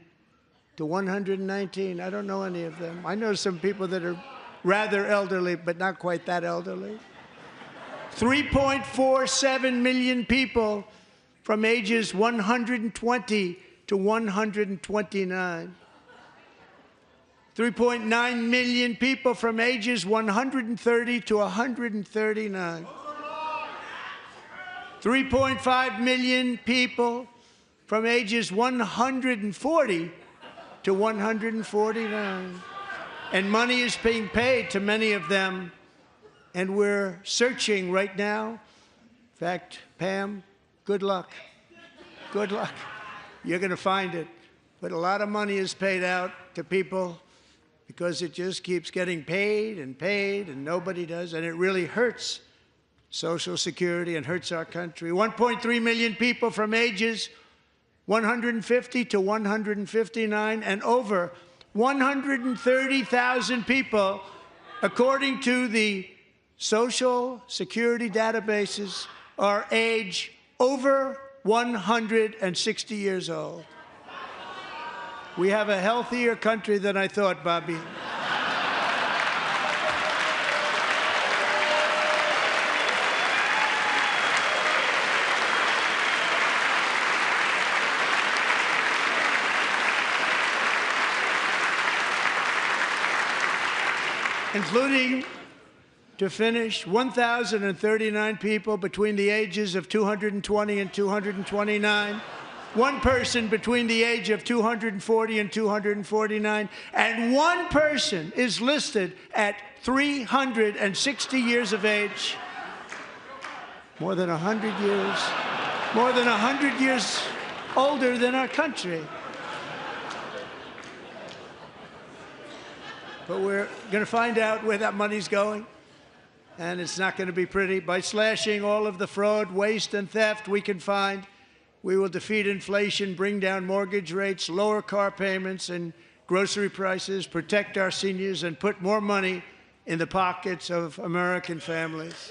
to 119. I don't know any of them. I know some people that are rather elderly, but not quite that elderly. 3.47 million people from ages 120 to 129. 3.9 million people from ages 130 to 139. 3.5 million people from ages 140 to 149. And money is being paid to many of them, and we're searching right now. In fact, Pam, good luck. Good luck. You're going to find it. But a lot of money is paid out to people because it just keeps getting paid, and nobody does, and it really hurts Social Security and hurts our country. 1.3 million people from ages 150 to 159, and over 130,000 people, according to the Social Security databases, are age over 160 years old. We have a healthier country than I thought, Bobby. Including, to finish, 1,039 people between the ages of 220 and 229, one person between the age of 240 and 249, and one person is listed at 360 years of age. More than 100 years older than our country. But we're going to find out where that money's going, and it's not going to be pretty. By slashing all of the fraud, waste, and theft we can find, we will defeat inflation, bring down mortgage rates, lower car payments and grocery prices, protect our seniors, and put more money in the pockets of American families.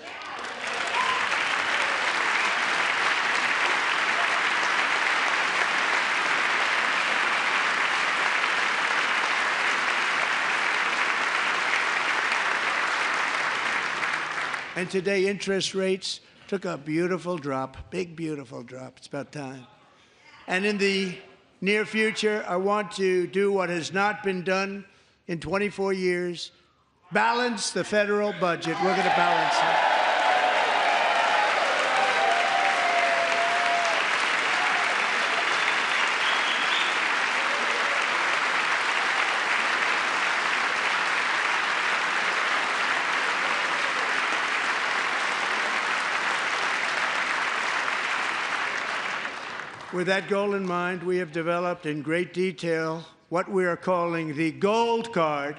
And today, interest rates took a beautiful drop, big, beautiful drop. It's about time. And in the near future, I want to do what has not been done in 24 years, balance the federal budget. We're going to balance it. With that goal in mind, we have developed in great detail what we are calling the Gold Card,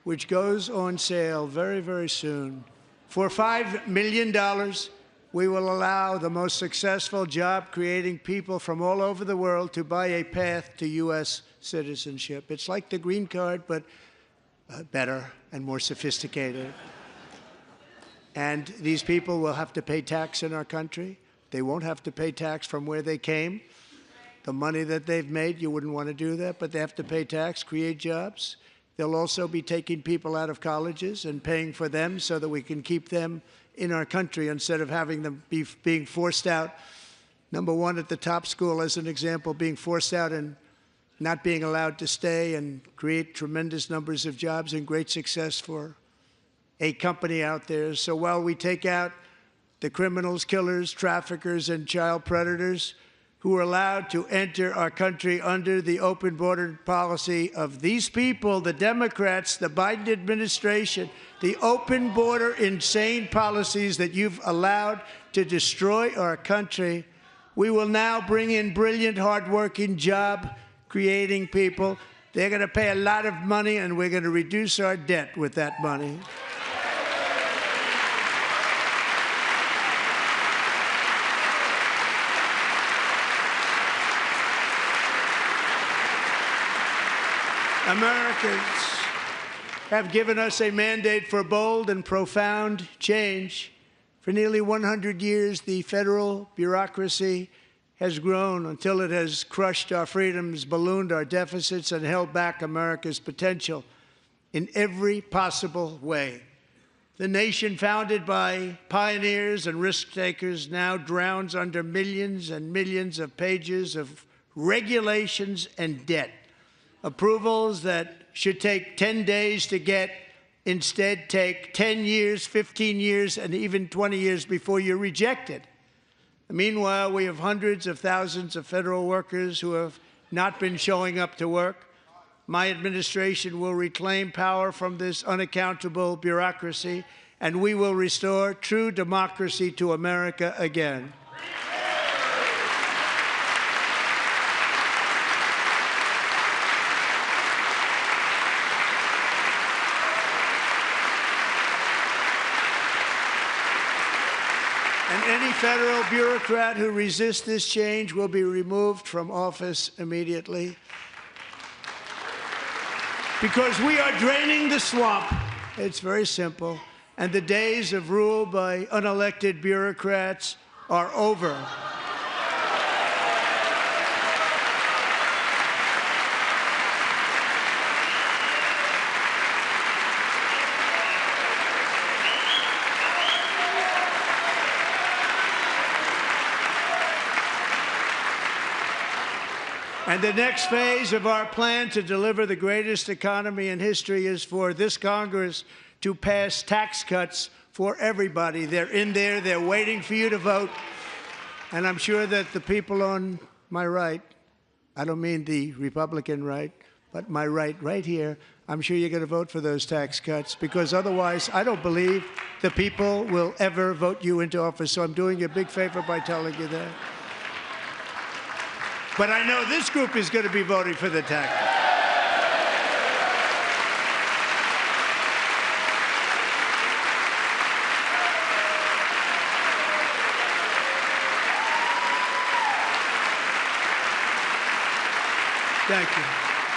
which goes on sale very, very soon. For $5 million, we will allow the most successful job-creating people from all over the world to buy a path to U.S. citizenship. It's like the green card, but better and more sophisticated. And these people will have to pay tax in our country. They won't have to pay tax from where they came. The money that they've made, you wouldn't want to do that, but they have to pay tax, create jobs. They'll also be taking people out of colleges and paying for them so that we can keep them in our country instead of having them being forced out. Number one, at the top school, as an example, being forced out and not being allowed to stay and create tremendous numbers of jobs and great success for a company out there. So while we take out the criminals, killers, traffickers, and child predators who are allowed to enter our country under the open border policy of these people, the Democrats, the Biden administration, the open border insane policies that you've allowed to destroy our country, we will now bring in brilliant, hardworking, job-creating people. They're going to pay a lot of money, and we're going to reduce our debt with that money. Americans have given us a mandate for bold and profound change. For nearly 100 years, the federal bureaucracy has grown until it has crushed our freedoms, ballooned our deficits, and held back America's potential in every possible way. The nation founded by pioneers and risk-takers now drowns under millions and millions of pages of regulations and debt. Approvals that should take 10 days to get instead take 10 years, 15 years, and even 20 years before you're rejected. Meanwhile, we have hundreds of thousands of federal workers who have not been showing up to work. My administration will reclaim power from this unaccountable bureaucracy, and we will restore true democracy to America again. And any federal bureaucrat who resists this change will be removed from office immediately. Because we are draining the swamp. It's very simple. And the days of rule by unelected bureaucrats are over. And the next phase of our plan to deliver the greatest economy in history is for this Congress to pass tax cuts for everybody. They're in there. They're waiting for you to vote. And I'm sure that the people on my right, I don't mean the Republican right, but my right here, I'm sure you're going to vote for those tax cuts, because otherwise I don't believe the people will ever vote you into office. So I'm doing you a big favor by telling you that. But I know this group is going to be voting for the tax. Thank you.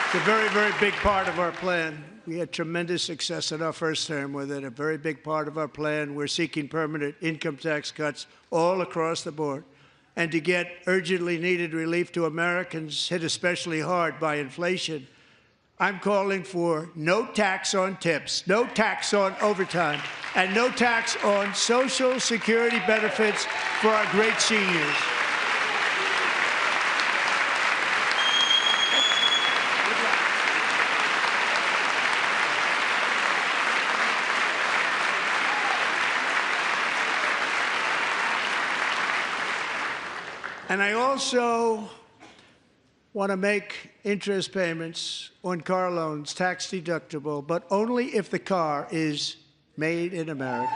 It's a very, very big part of our plan. We had tremendous success in our first term with it. A very big part of our plan. We're seeking permanent income tax cuts all across the board. And to get urgently needed relief to Americans hit especially hard by inflation, I'm calling for no tax on tips, no tax on overtime, and no tax on Social Security benefits for our great seniors. And I also want to make interest payments on car loans tax deductible, but only if the car is made in America.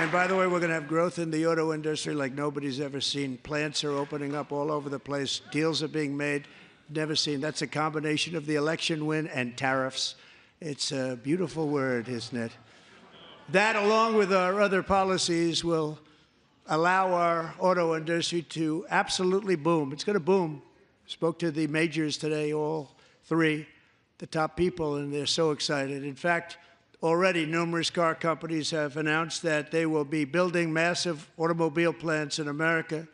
And by the way, we're going to have growth in the auto industry like nobody's ever seen. Plants are opening up all over the place. Deals are being made. Never seen. That's a combination of the election win and tariffs. It's a beautiful word, isn't it? That, along with our other policies, will allow our auto industry to absolutely boom. It's going to boom. Spoke to the majors today, all three, the top people, and they're so excited. In fact, already numerous car companies have announced that they will be building massive automobile plants in America,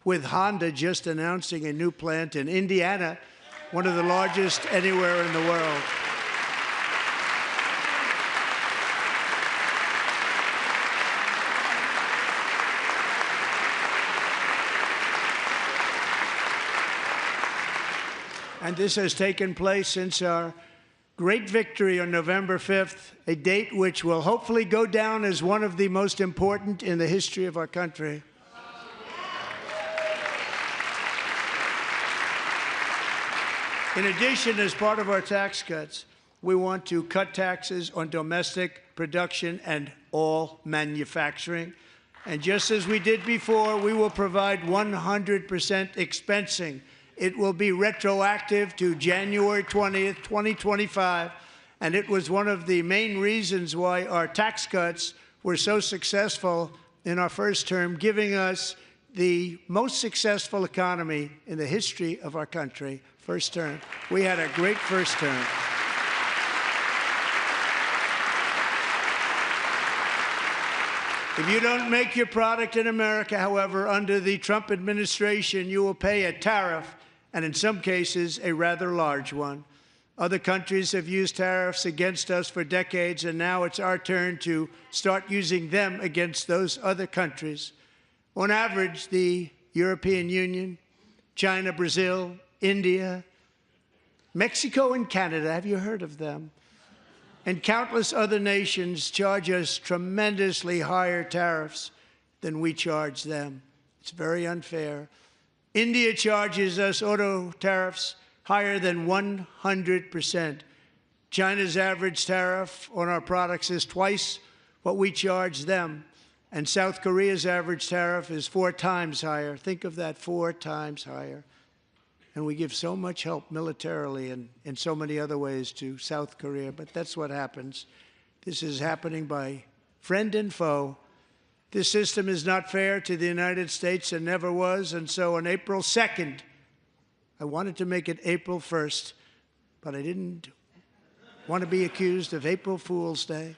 with Honda just announcing a new plant in Indiana, one of the largest anywhere in the world. And this has taken place since our great victory on November 5th, a date which will hopefully go down as one of the most important in the history of our country. In addition, as part of our tax cuts, we want to cut taxes on domestic production and all manufacturing. And just as we did before, we will provide 100% expensing. It will be retroactive to January 20th, 2025. And it was one of the main reasons why our tax cuts were so successful in our first term, giving us the most successful economy in the history of our country. First term. We had a great first term. If you don't make your product in America, however, under the Trump administration, you will pay a tariff, and in some cases, a rather large one. Other countries have used tariffs against us for decades, and now it's our turn to start using them against those other countries. On average, the European Union, China, Brazil, India, Mexico, and Canada, have you heard of them? And countless other nations charge us tremendously higher tariffs than we charge them. It's very unfair. India charges us auto tariffs higher than 100%. China's average tariff on our products is twice what we charge them. And South Korea's average tariff is 4 times higher. Think of that, 4 times higher. And we give so much help militarily and in so many other ways to South Korea, but that's what happens. This is happening by friend and foe. This system is not fair to the United States and never was, and so on April 2nd, I wanted to make it April 1st, but I didn't want to be accused of April Fool's Day.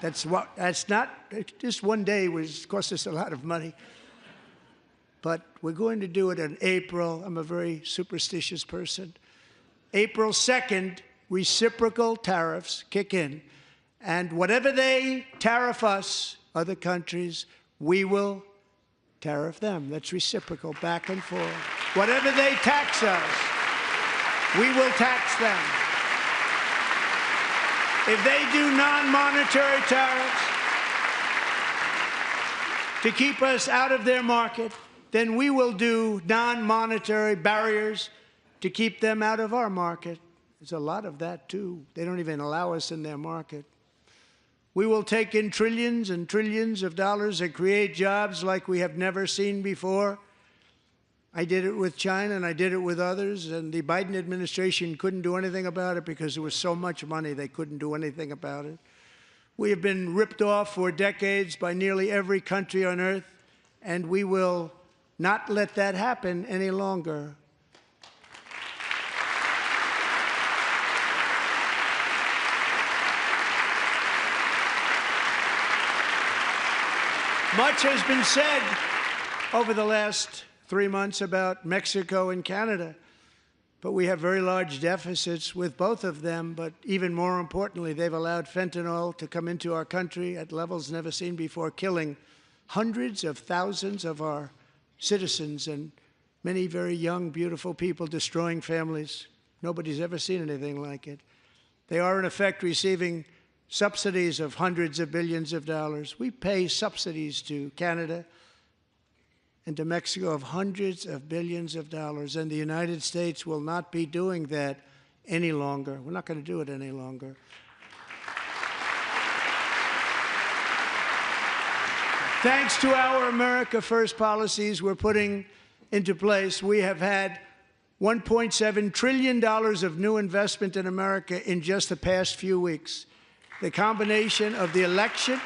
That's not, just one day cost us a lot of money. But we're going to do it in April. I'm a very superstitious person. April 2nd, reciprocal tariffs kick in. And whatever they tariff us, other countries, we will tariff them. That's reciprocal, back and forth. Whatever they tax us, we will tax them. If they do non-monetary tariffs to keep us out of their market, then we will do non-monetary barriers to keep them out of our market. There's a lot of that, too. They don't even allow us in their market. We will take in trillions and trillions of dollars and create jobs like we have never seen before. I did it with China, and I did it with others, and the Biden administration couldn't do anything about it because there was so much money they couldn't do anything about it. We have been ripped off for decades by nearly every country on earth, and we will not let that happen any longer. Much has been said over the last 3 months about Mexico and Canada, but we have very large deficits with both of them. But even more importantly, they've allowed fentanyl to come into our country at levels never seen before, killing hundreds of thousands of our citizens and many very young, beautiful people, destroying families. Nobody's ever seen anything like it. They are, in effect, receiving subsidies of hundreds of billions of dollars. We pay subsidies to Canada and to Mexico of hundreds of billions of dollars, and the United States will not be doing that any longer. We're not going to do it any longer. Thanks to our America First policies we're putting into place, we have had $1.7 trillion of new investment in America in just the past few weeks. The combination of the election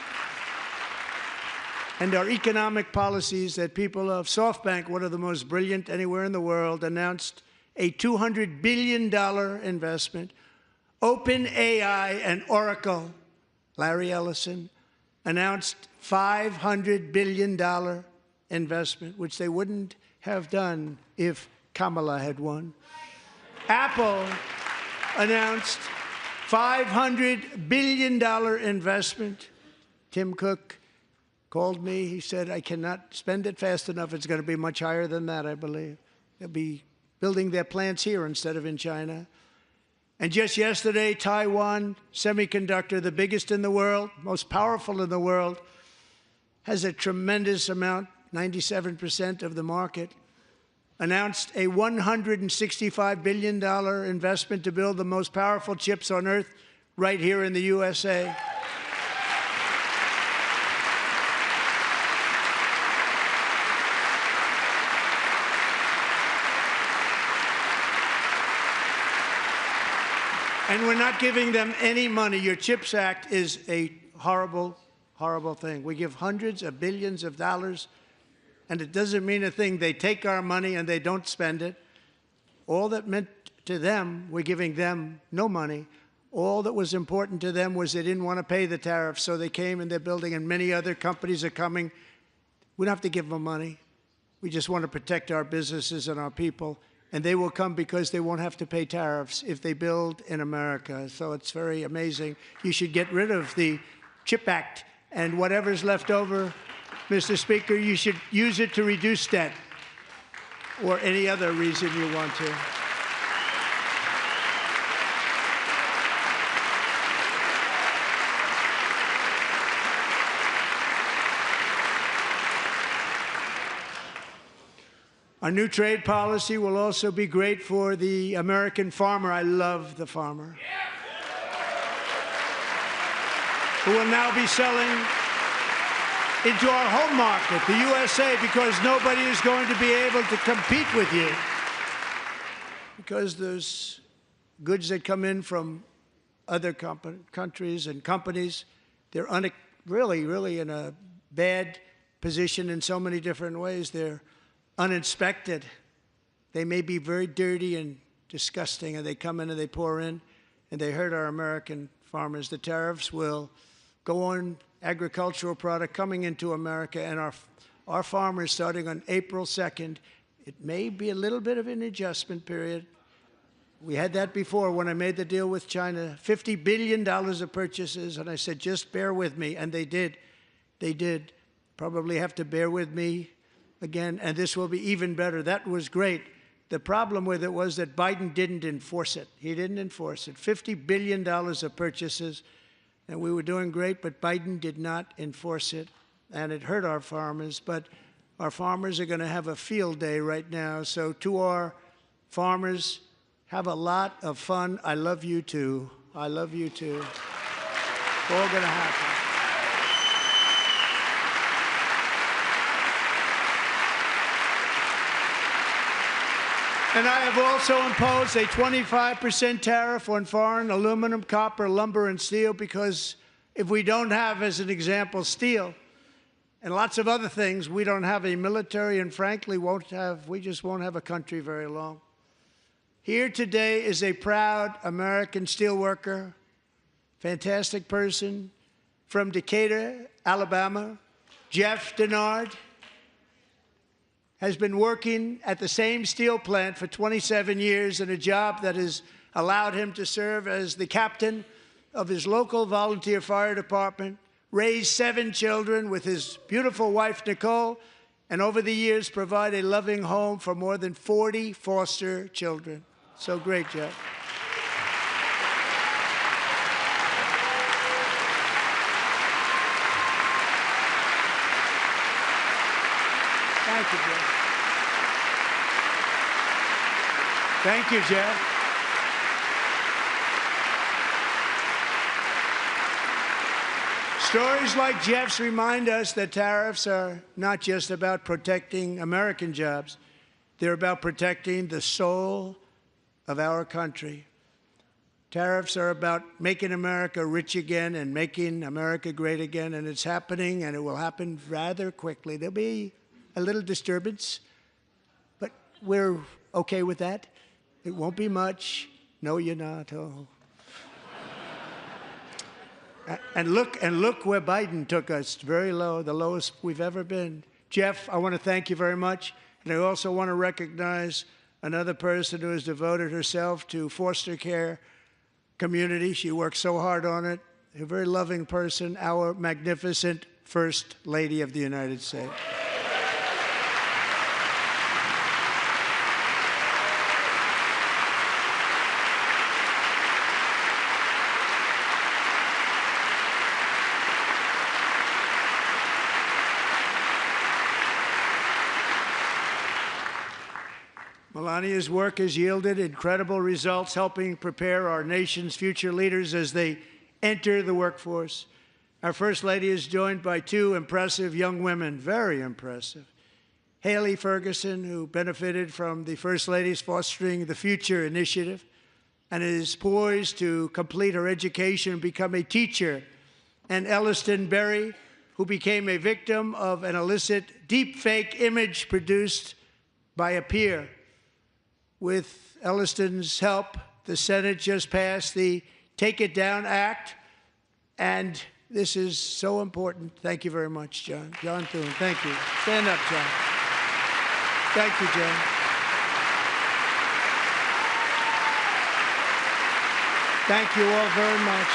and our economic policies that people of SoftBank, one of the most brilliant anywhere in the world, announced a $200 billion investment. OpenAI and Oracle, Larry Ellison, announced $500 billion investment, which they wouldn't have done if Kamala had won. Apple announced $500 billion investment. Tim Cook called me. He said, I cannot spend it fast enough. It's going to be much higher than that, I believe. They'll be building their plants here instead of in China. And just yesterday, Taiwan Semiconductor, the biggest in the world, most powerful in the world, has a tremendous amount, 97% of the market, announced a $165 billion investment to build the most powerful chips on earth right here in the USA. And we're not giving them any money. Your CHIPS Act is a horrible, horrible thing. We give hundreds of billions of dollars, and it doesn't mean a thing. They take our money and they don't spend it. All that meant to them, we're giving them no money. All that was important to them was they didn't want to pay the tariffs, so they came and they're building, and many other companies are coming. We don't have to give them money. We just want to protect our businesses and our people. And they will come because they won't have to pay tariffs if they build in America. So it's very amazing. You should get rid of the CHIP Act, and whatever's left over, Mr. Speaker, you should use it to reduce debt or any other reason you want to. Our new trade policy will also be great for the American farmer. I love the farmer. Who will now be selling into our home market, the USA, because nobody is going to be able to compete with you. because there's goods that come in from other countries and companies. They're really in a bad position in so many different ways. They're uninspected. They may be very dirty and disgusting, and they come in and they pour in, and they hurt our American farmers. The tariffs will go on agricultural product coming into America, and our farmers, starting on April 2nd, it may be a little bit of an adjustment period. We had that before when I made the deal with China, $50 billion of purchases, and I said, just bear with me, and they did. They did. Probably have to bear with me again, and this will be even better. That was great. The problem with it was that Biden didn't enforce it. He didn't enforce it. $50 billion of purchases, and we were doing great, but Biden did not enforce it, and it hurt our farmers. But our farmers are going to have a field day right now. So to our farmers, have a lot of fun. I love you too. I love you too. It's all going to happen. And I have also imposed a 25% tariff on foreign aluminum, copper, lumber, and steel, because if we don't have, as an example, steel and lots of other things, we don't have a military, and frankly, we just won't have a country very long. Here today is a proud American steelworker, fantastic person from Decatur, Alabama. Jeff Denard has been working at the same steel plant for 27 years in a job that has allowed him to serve as the captain of his local volunteer fire department, raise 7 children with his beautiful wife, Nicole, and over the years provide a loving home for more than 40 foster children. So great, Jeff. Thank you, Jeff. Thank you, Jeff. Stories like Jeff's remind us that tariffs are not just about protecting American jobs. They're about protecting the soul of our country. Tariffs are about making America rich again and making America great again, and it's happening, and it will happen rather quickly. There'll be a little disturbance, but we're okay with that. It won't be much. No, you're not. Oh. And look where Biden took us. Very low, the lowest we've ever been. Jeff, I want to thank you very much, and I also want to recognize another person who has devoted herself to foster care community. She works so hard on it. A very loving person, our magnificent First Lady of the United States. Melania's work has yielded incredible results, helping prepare our nation's future leaders as they enter the workforce. Our First Lady is joined by 2 impressive young women, very impressive. Haley Ferguson, who benefited from the First Lady's Fostering the Future initiative and is poised to complete her education and become a teacher. And Elliston Berry, who became a victim of an illicit deepfake image produced by a peer. With Elliston's help, the Senate just passed the Take It Down Act, and this is so important. Thank you very much, John. John Thune, thank you. Stand up, John. Thank you, John. Thank you all very much.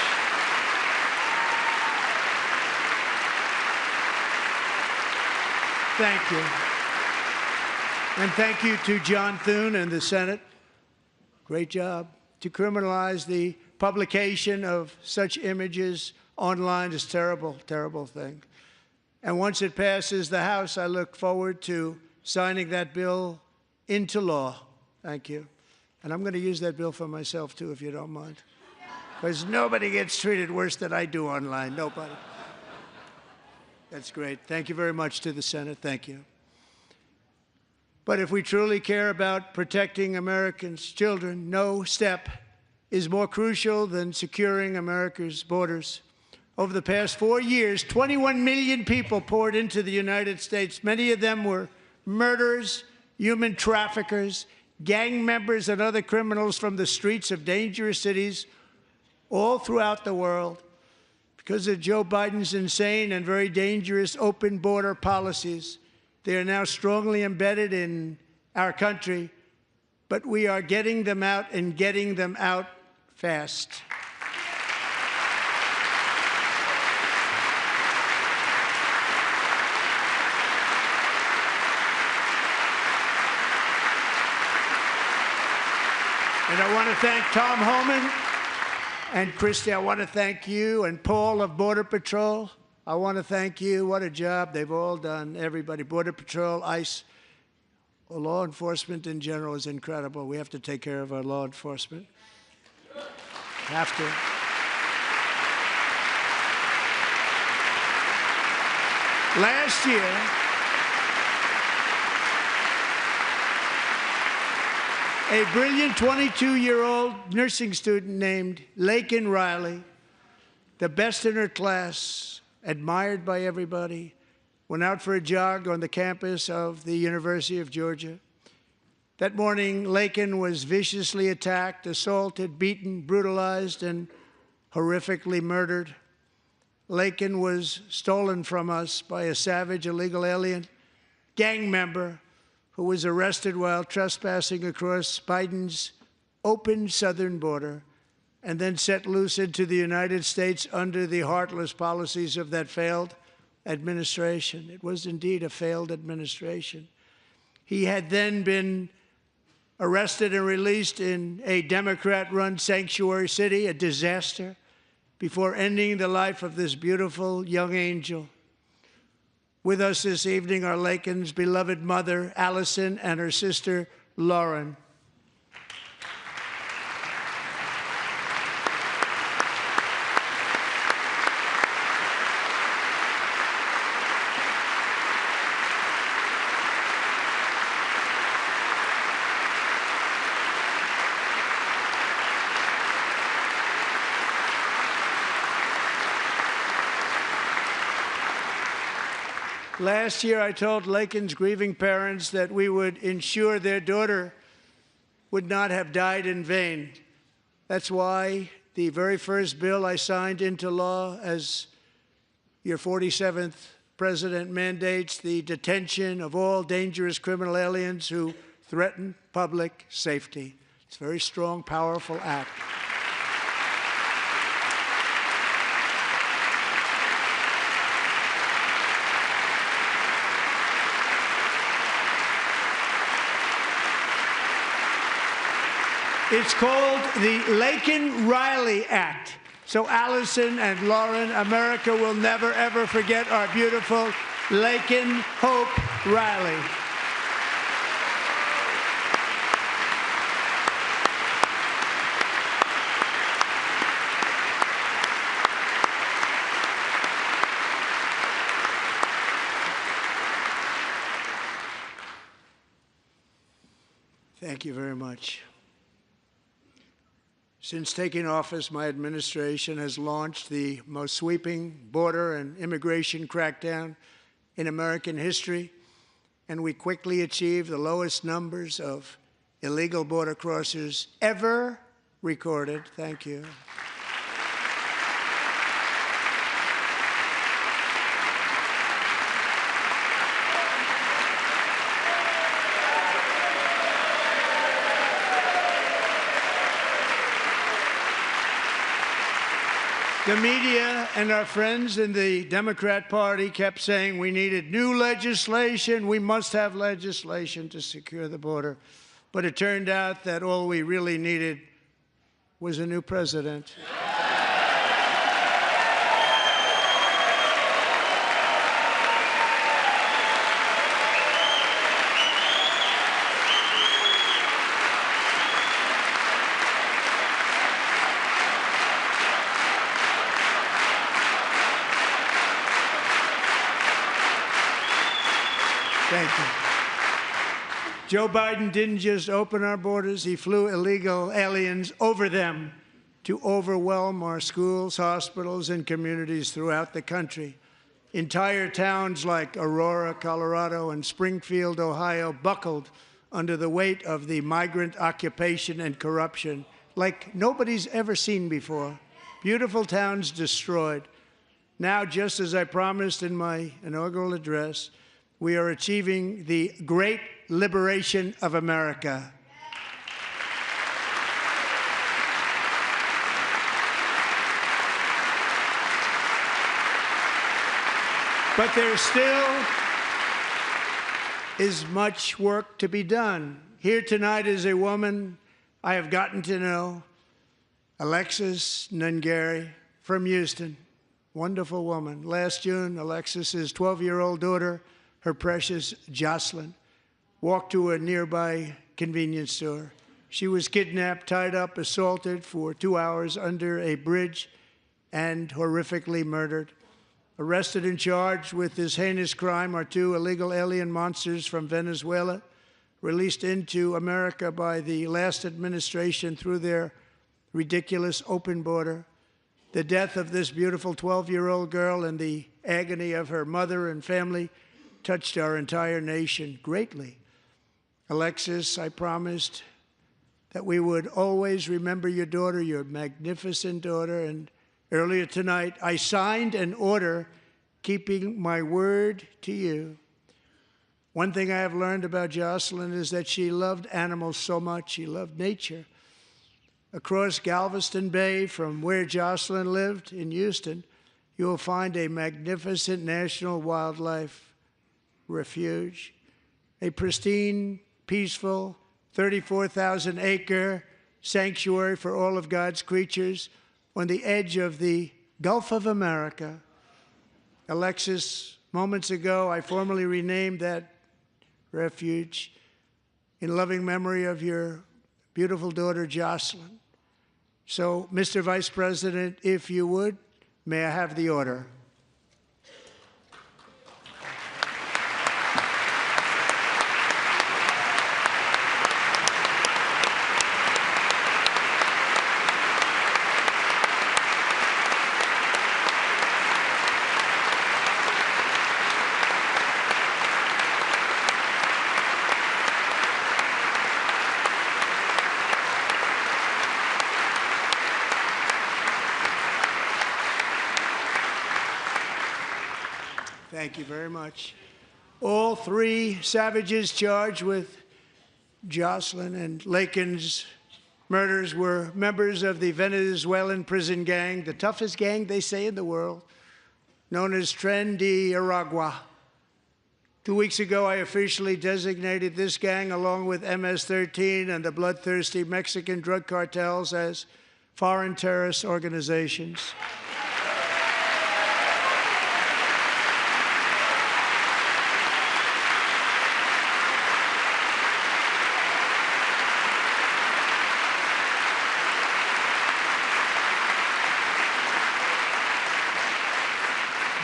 Thank you. And thank you to John Thune and the Senate. Great job. To criminalize the publication of such images online is a terrible, terrible thing. And once it passes the House, I look forward to signing that bill into law. Thank you. And I'm going to use that bill for myself, too, if you don't mind. Because nobody gets treated worse than I do online. Nobody. That's great. Thank you very much to the Senate. Thank you. But if we truly care about protecting Americans' children, no step is more crucial than securing America's borders. Over the past 4 years, 21 million people poured into the United States. Many of them were murderers, human traffickers, gang members, and other criminals from the streets of dangerous cities all throughout the world. Because of Joe Biden's insane and very dangerous open border policies, they are now strongly embedded in our country, but we are getting them out and getting them out fast. And I want to thank Tom Homan and Christy. I want to thank you and Paul of Border Patrol. I want to thank you. What a job they've all done, everybody. Border Patrol, ICE, law enforcement in general is incredible. We have to take care of our law enforcement. Have to. Last year, a brilliant 22-year-old nursing student named Laken Riley, the best in her class, admired by everybody, went out for a jog on the campus of the University of Georgia. That morning, Laken was viciously attacked, assaulted, beaten, brutalized, and horrifically murdered. Laken was stolen from us by a savage illegal alien gang member who was arrested while trespassing across Biden's open southern border and then set loose into the United States under the heartless policies of that failed administration. It was indeed a failed administration. He had then been arrested and released in a Democrat-run sanctuary city, a disaster, before ending the life of this beautiful young angel. With us this evening are Laken's beloved mother, Allison, and her sister, Lauren. Last year, I told Laken's grieving parents that we would ensure their daughter would not have died in vain. That's why the very first bill I signed into law as your 47th president mandates the detention of all dangerous criminal aliens who threaten public safety. It's a very strong, powerful act. It's called the Laken-Riley Act. So Allison and Lauren, America will never, ever forget our beautiful Laken Hope Riley. Thank you very much. Since taking office, my administration has launched the most sweeping border and immigration crackdown in American history, and we quickly achieved the lowest numbers of illegal border crossers ever recorded. Thank you. The media and our friends in the Democrat Party kept saying we needed new legislation, we must have legislation to secure the border. But it turned out that all we really needed was a new president. Thank you. Joe Biden didn't just open our borders, he flew illegal aliens over them to overwhelm our schools, hospitals, and communities throughout the country. Entire towns like Aurora, Colorado, and Springfield, Ohio, buckled under the weight of the migrant occupation and corruption like nobody's ever seen before. Beautiful towns destroyed. Now, just as I promised in my inaugural address, we are achieving the great liberation of America. But there still is much work to be done. Here tonight is a woman I have gotten to know, Alexis Nungari from Houston. Wonderful woman. Last June, Alexis's 12-year-old daughter, her precious Jocelyn, walked to a nearby convenience store. She was kidnapped, tied up, assaulted for 2 hours under a bridge, and horrifically murdered. Arrested and charged with this heinous crime are 2 illegal alien monsters from Venezuela, released into America by the last administration through their ridiculous open border. The death of this beautiful 12-year-old girl and the agony of her mother and family touched our entire nation greatly. Alexis, I promised that we would always remember your daughter, your magnificent daughter, and earlier tonight, I signed an order keeping my word to you. One thing I have learned about Jocelyn is that she loved animals so much. She loved nature. Across Galveston Bay, from where Jocelyn lived in Houston, you will find a magnificent national wildlife refuge, a pristine, peaceful, 34,000-acre sanctuary for all of God's creatures on the edge of the Gulf of America. Alexis, moments ago, I formally renamed that refuge in loving memory of your beautiful daughter, Jocelyn. So, Mr. Vice President, if you would, may I have the order? Thank you very much. All 3 savages charged with Jocelyn and Lakin's murders were members of the Venezuelan prison gang, the toughest gang, they say, in the world, known as Tren de Aragua. 2 weeks ago, I officially designated this gang, along with MS-13 and the bloodthirsty Mexican drug cartels, as foreign terrorist organizations.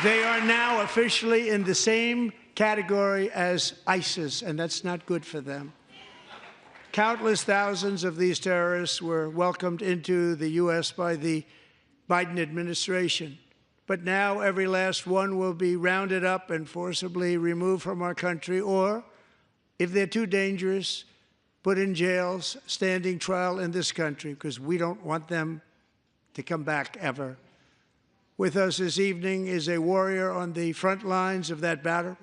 They are now officially in the same category as ISIS, and that's not good for them. Countless thousands of these terrorists were welcomed into the U.S. by the Biden administration. But now every last one will be rounded up and forcibly removed from our country, or, if they're too dangerous, put in jails, standing trial in this country, because we don't want them to come back ever. With us this evening is a warrior on the front lines of that battle,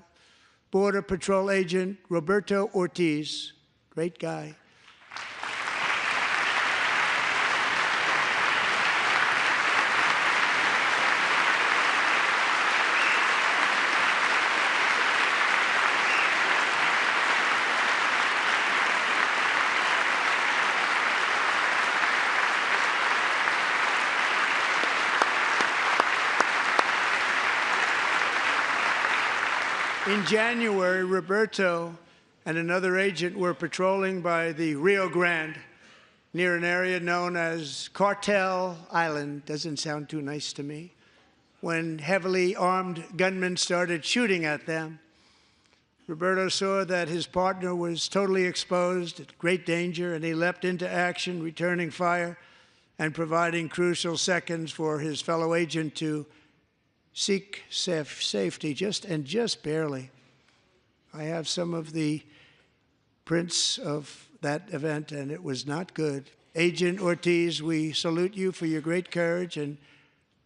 Border Patrol Agent Roberto Ortiz. Great guy. In January, Roberto and another agent were patrolling by the Rio Grande near an area known as Cartel Island. Doesn't sound too nice to me. When heavily armed gunmen started shooting at them. Roberto saw that his partner was totally exposed, at great danger, and he leapt into action, returning fire and providing crucial seconds for his fellow agent to seek safety, just barely. I have some of the prints of that event, and it was not good. Agent Ortiz, we salute you for your great courage and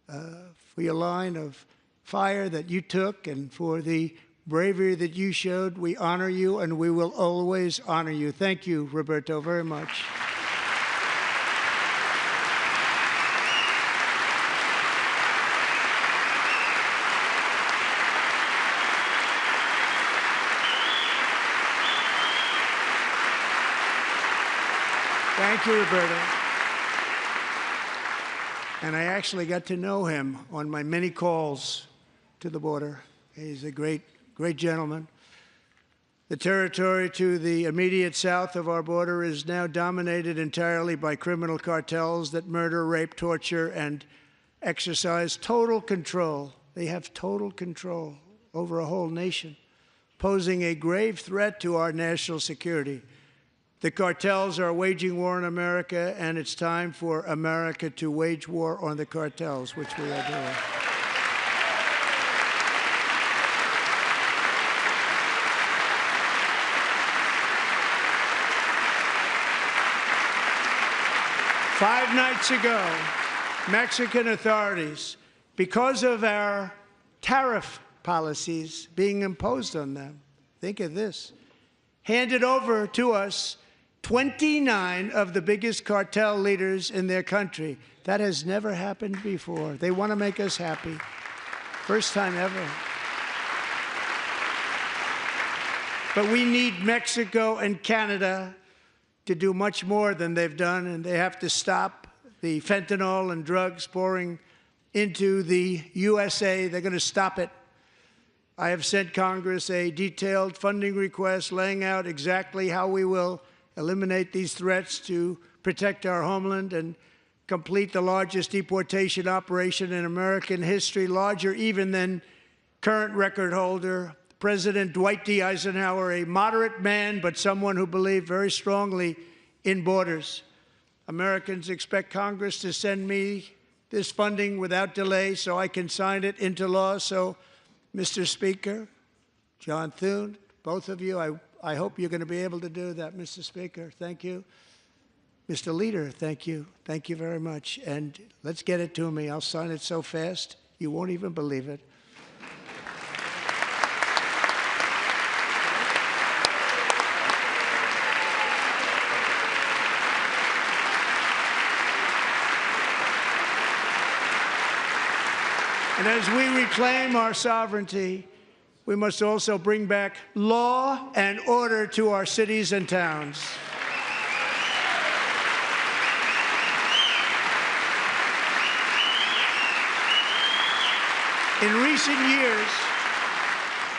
for your line of fire that you took and for the bravery that you showed. We honor you, and we will always honor you. Thank you, Roberto, very much. Thank you, Roberto. And I actually got to know him on my many calls to the border. He's a great gentleman. The territory to the immediate south of our border is now dominated entirely by criminal cartels that murder, rape, torture, and exercise total control. They have total control over a whole nation, posing a grave threat to our national security. The cartels are waging war on America, and it's time for America to wage war on the cartels, which we are doing. Five nights ago, Mexican authorities, because of our tariff policies being imposed on them, think of this, handed over to us 29 of the biggest cartel leaders in their country. That has never happened before. They want to make us happy. First time ever. But we need Mexico and Canada to do much more than they've done, and they have to stop the fentanyl and drugs pouring into the USA. They're going to stop it. I have sent Congress a detailed funding request laying out exactly how we will eliminate these threats to protect our homeland and complete the largest deportation operation in American history, larger even than current record holder, President Dwight D. Eisenhower, a moderate man, but someone who believed very strongly in borders. Americans expect Congress to send me this funding without delay so I can sign it into law. So, Mr. Speaker, John Thune, both of you, I hope you're going to be able to do that, Mr. Speaker. Thank you. Mr. Leader, thank you. Thank you very much. And let's get it to me. I'll sign it so fast, you won't even believe it. And as we reclaim our sovereignty, we must also bring back law and order to our cities and towns. In recent years,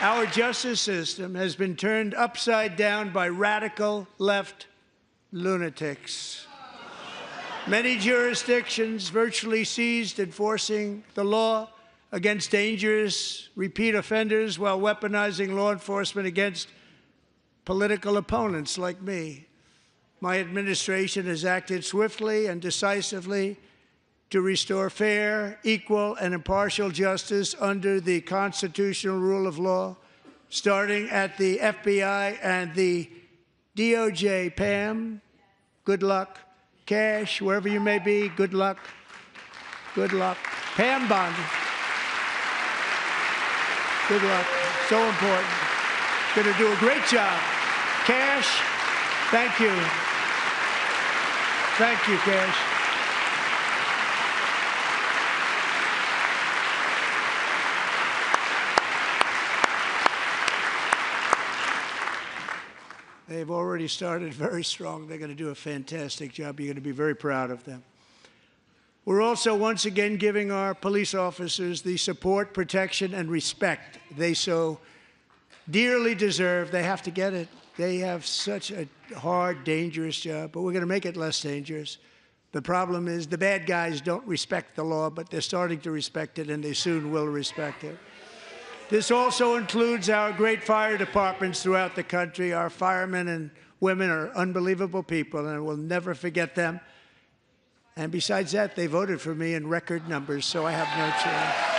our justice system has been turned upside down by radical left lunatics. Many jurisdictions virtually ceased enforcing the law against dangerous repeat offenders while weaponizing law enforcement against political opponents like me. My administration has acted swiftly and decisively to restore fair, equal, and impartial justice under the constitutional rule of law, starting at the FBI and the DOJ. Pam, good luck. Cash, wherever you may be, good luck. Good luck. Pam Bondi. Good luck. So important. Going to do a great job. Cash, thank you. Thank you, Cash. They've already started very strong. They're going to do a fantastic job. You're going to be very proud of them. We're also once again giving our police officers the support, protection, and respect they so dearly deserve. They have to get it. They have such a hard, dangerous job, but we're going to make it less dangerous. The problem is the bad guys don't respect the law, but they're starting to respect it, and they soon will respect it. This also includes our great fire departments throughout the country. Our firemen and women are unbelievable people, and we'll never forget them. And besides that, they voted for me in record numbers, so I have no choice.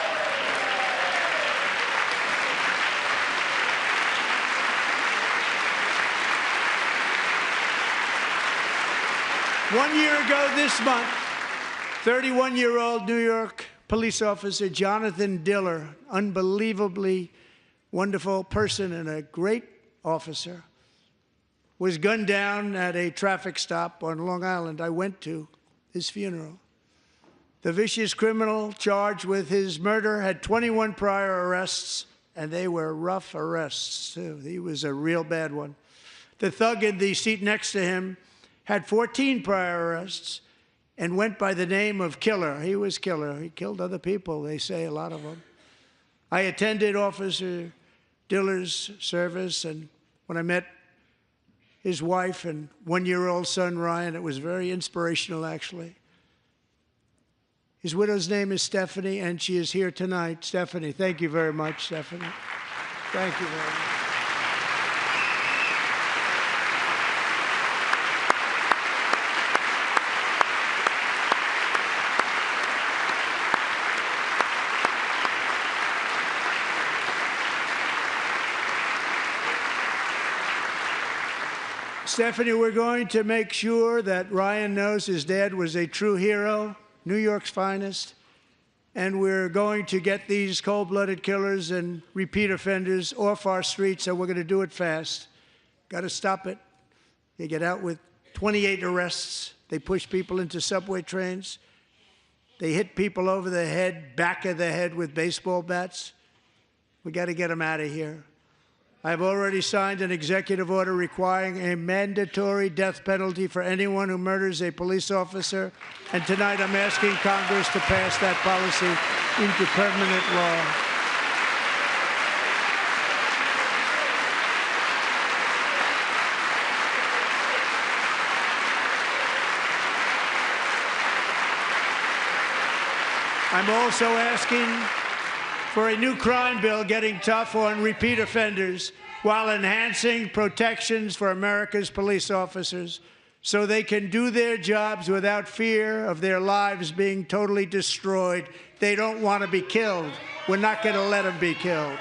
1 year ago this month, 31-year-old New York police officer Jonathan Diller, unbelievably wonderful person and a great officer, was gunned down at a traffic stop on Long Island. I went to his funeral. The vicious criminal charged with his murder had 21 prior arrests, and they were rough arrests, too. He was a real bad one. The thug in the seat next to him had 14 prior arrests and went by the name of Killer. He was Killer. He killed other people, they say, a lot of them. I attended Officer Diller's service, and when I met his wife and one-year-old son, Ryan, it was very inspirational, actually. His widow's name is Stephanie, and she is here tonight. Stephanie, thank you very much, Stephanie. Thank you very much. Stephanie, we're going to make sure that Ryan knows his dad was a true hero, New York's finest, and we're going to get these cold-blooded killers and repeat offenders off our streets, and we're going to do it fast. Got to stop it. They get out with 28 arrests. They push people into subway trains. They hit people over the head, back of the head with baseball bats. We got to get them out of here. I've already signed an executive order requiring a mandatory death penalty for anyone who murders a police officer, and tonight I'm asking Congress to pass that policy into permanent law. I'm also asking for a new crime bill getting tough on repeat offenders while enhancing protections for America's police officers so they can do their jobs without fear of their lives being totally destroyed. They don't want to be killed. We're not going to let them be killed.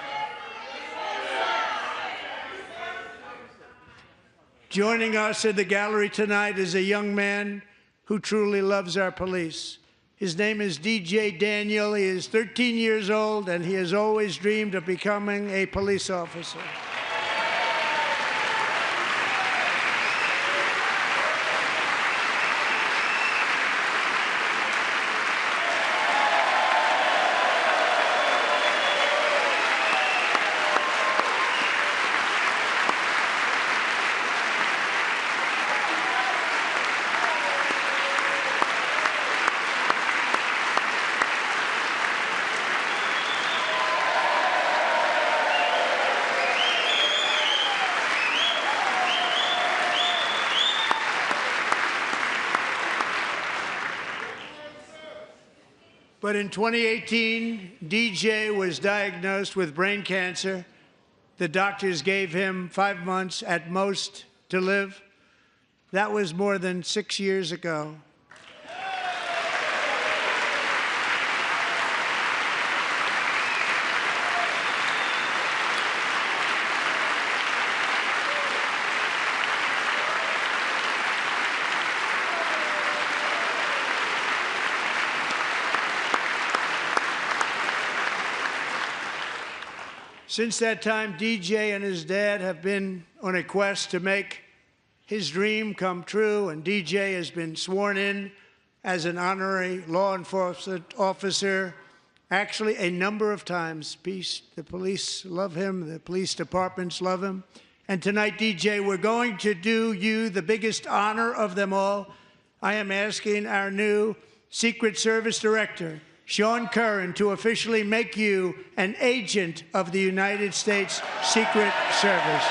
Joining us in the gallery tonight is a young man who truly loves our police. His name is DJ Daniel. He is 13 years old, and he has always dreamed of becoming a police officer. But in 2018, DJ was diagnosed with brain cancer. The doctors gave him 5 months at most to live. That was more than 6 years ago. Since that time, DJ and his dad have been on a quest to make his dream come true, and DJ has been sworn in as an honorary law enforcement officer, actually a number of times. The police love him, the police departments love him. And tonight, DJ, we're going to do you the biggest honor of them all. I am asking our new Secret Service Director, Sean Curran, to officially make you an agent of the United States Secret Service.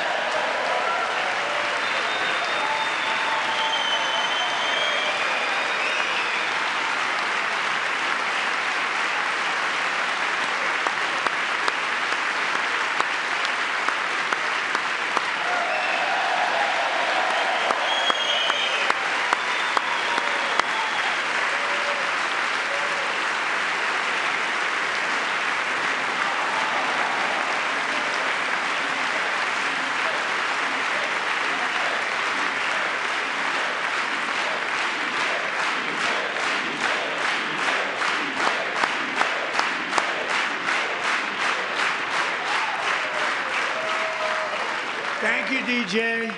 Thank you, DJ.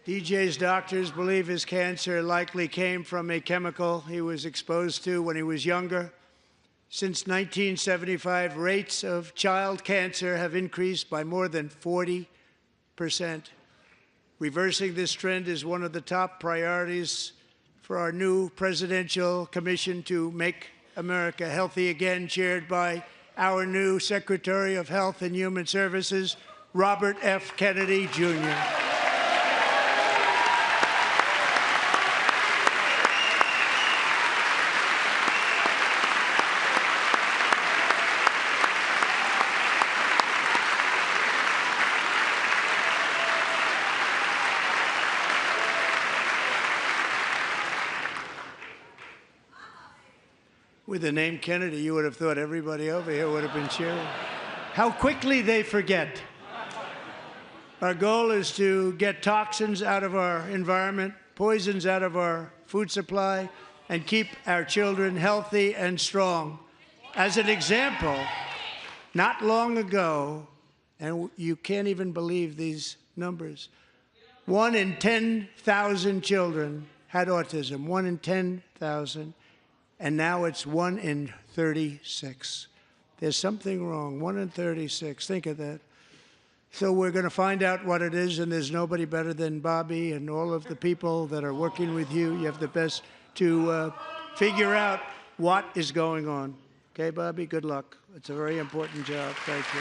DJ's doctors believe his cancer likely came from a chemical he was exposed to when he was younger. Since 1975, rates of child cancer have increased by more than 40%. Reversing this trend is one of the top priorities for our new presidential commission to make America healthy again, chaired by our new Secretary of Health and Human Services, Robert F. Kennedy, Jr. With the name Kennedy, you would have thought everybody over here would have been cheering. How quickly they forget. Our goal is to get toxins out of our environment, poisons out of our food supply, and keep our children healthy and strong. As an example, not long ago, and you can't even believe these numbers, 1 in 10,000 children had autism, 1 in 10,000. And now it's 1 in 36. There's something wrong, 1 in 36. Think of that. So we're going to find out what it is, and there's nobody better than Bobby and all of the people that are working with you. You have the best to figure out what is going on. Okay, Bobby, good luck. It's a very important job. Thank you.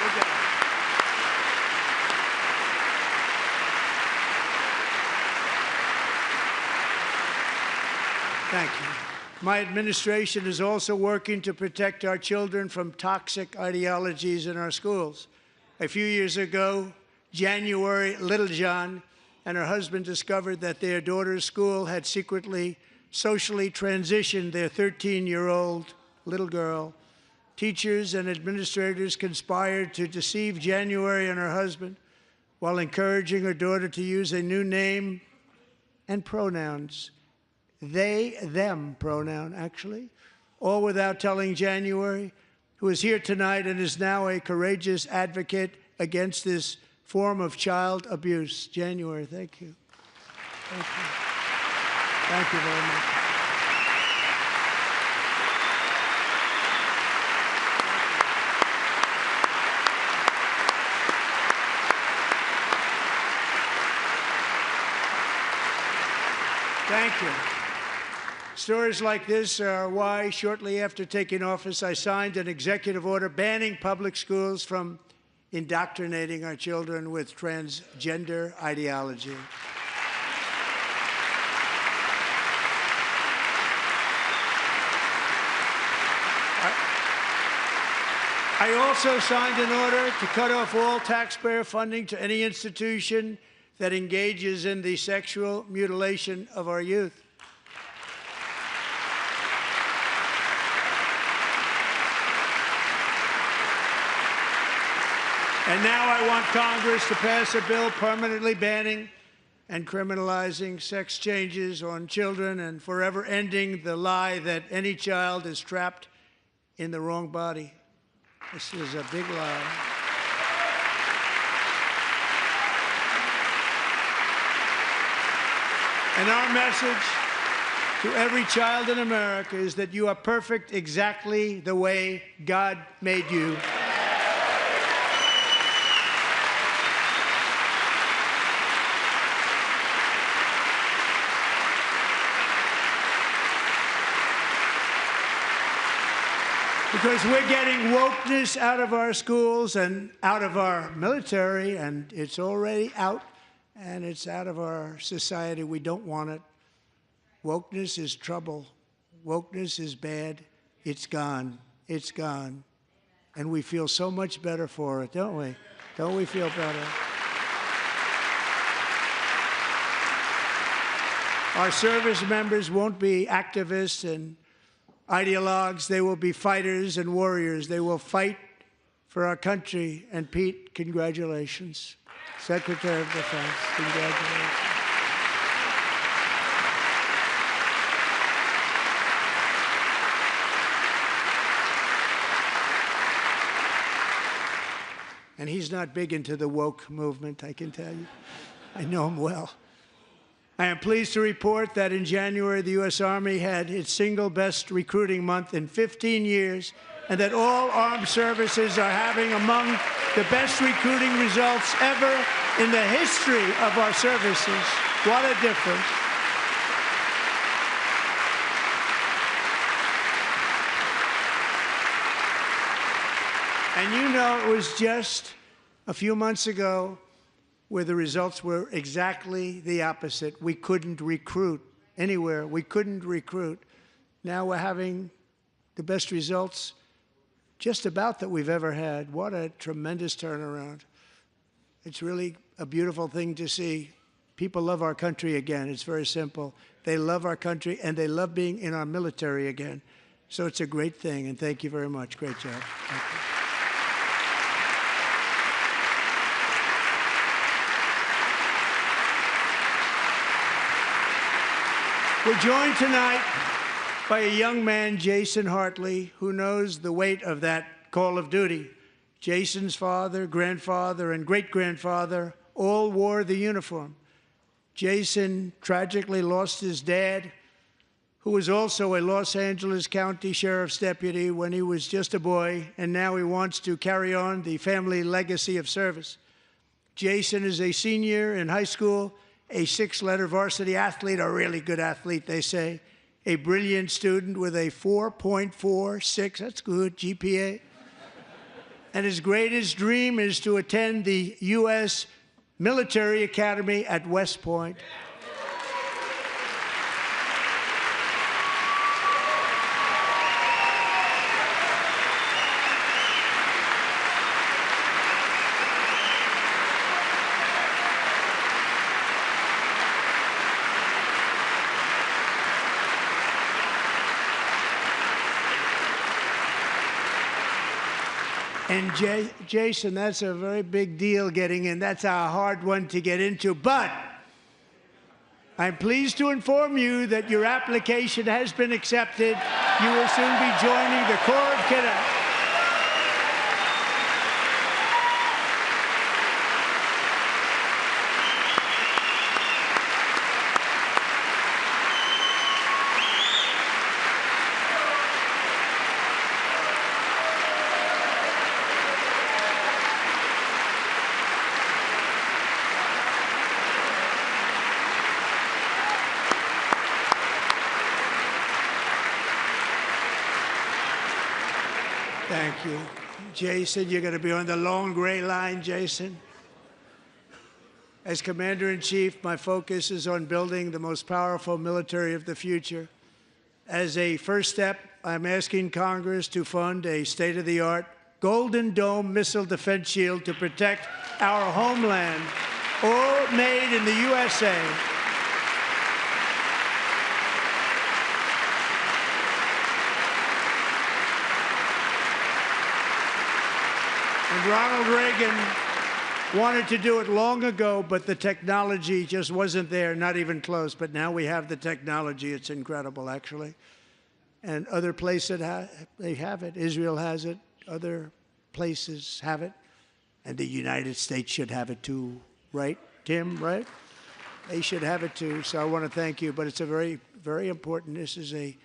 Good job. Thank you. My administration is also working to protect our children from toxic ideologies in our schools. A few years ago, January Littlejohn and her husband discovered that their daughter's school had secretly socially transitioned their 13-year-old little girl. Teachers and administrators conspired to deceive January and her husband while encouraging her daughter to use a new name and pronouns. They, them pronoun, actually, all without telling January, who is here tonight and is now a courageous advocate against this form of child abuse. January, thank you. Thank you. Thank you very much. Thank you. Stories like this are why, shortly after taking office, I signed an executive order banning public schools from indoctrinating our children with transgender ideology. I also signed an order to cut off all taxpayer funding to any institution that engages in the sexual mutilation of our youth. And now I want Congress to pass a bill permanently banning and criminalizing sex changes on children and forever ending the lie that any child is trapped in the wrong body. This is a big lie. And our message to every child in America is that you are perfect exactly the way God made you. Because we're getting wokeness out of our schools and out of our military, and it's already out, and it's out of our society. We don't want it. Wokeness is trouble. Wokeness is bad. It's gone. It's gone. And we feel so much better for it, don't we? Don't we feel better? Our service members won't be activists and ideologues. They will be fighters and warriors. They will fight for our country. And Pete, congratulations. Secretary of Defense, congratulations. And he's not big into the woke movement, I can tell you. I know him well. I am pleased to report that in January, the U.S. Army had its single best recruiting month in 15 years, and that all armed services are having among the best recruiting results ever in the history of our services. What a difference. And you know, it was just a few months ago where the results were exactly the opposite. We couldn't recruit anywhere. We couldn't recruit. Now we're having the best results just about that we've ever had. What a tremendous turnaround. It's really a beautiful thing to see. People love our country again. It's very simple. They love our country, and they love being in our military again. So it's a great thing, and thank you very much. Great job. Thank you. We're joined tonight by a young man, Jason Hartley, who knows the weight of that call of duty. Jason's father, grandfather, and great-grandfather all wore the uniform. Jason tragically lost his dad, who was also a Los Angeles County Sheriff's deputy when he was just a boy, and now he wants to carry on the family legacy of service. Jason is a senior in high school, a 6-letter varsity athlete, a really good athlete, they say, a brilliant student with a 4.46, that's good, GPA. And his greatest dream is to attend the U.S. Military Academy at West Point. And Jason, that's a very big deal getting in. That's a hard one to get into. But I'm pleased to inform you that your application has been accepted. You will soon be joining the Corps of Cadets. Thank you. Jason, you're going to be on the long gray line, Jason. As Commander-in-Chief, my focus is on building the most powerful military of the future. As a first step, I'm asking Congress to fund a state-of-the-art Golden Dome missile defense shield to protect our homeland, all made in the USA. And Ronald Reagan wanted to do it long ago, but the technology just wasn't there, not even close. But now we have the technology. It's incredible, actually. And other places, they have it. Israel has it. Other places have it. And the United States should have it too, right, Tim, right? They should have it too. So I want to thank you. But it's a very, very important. This is a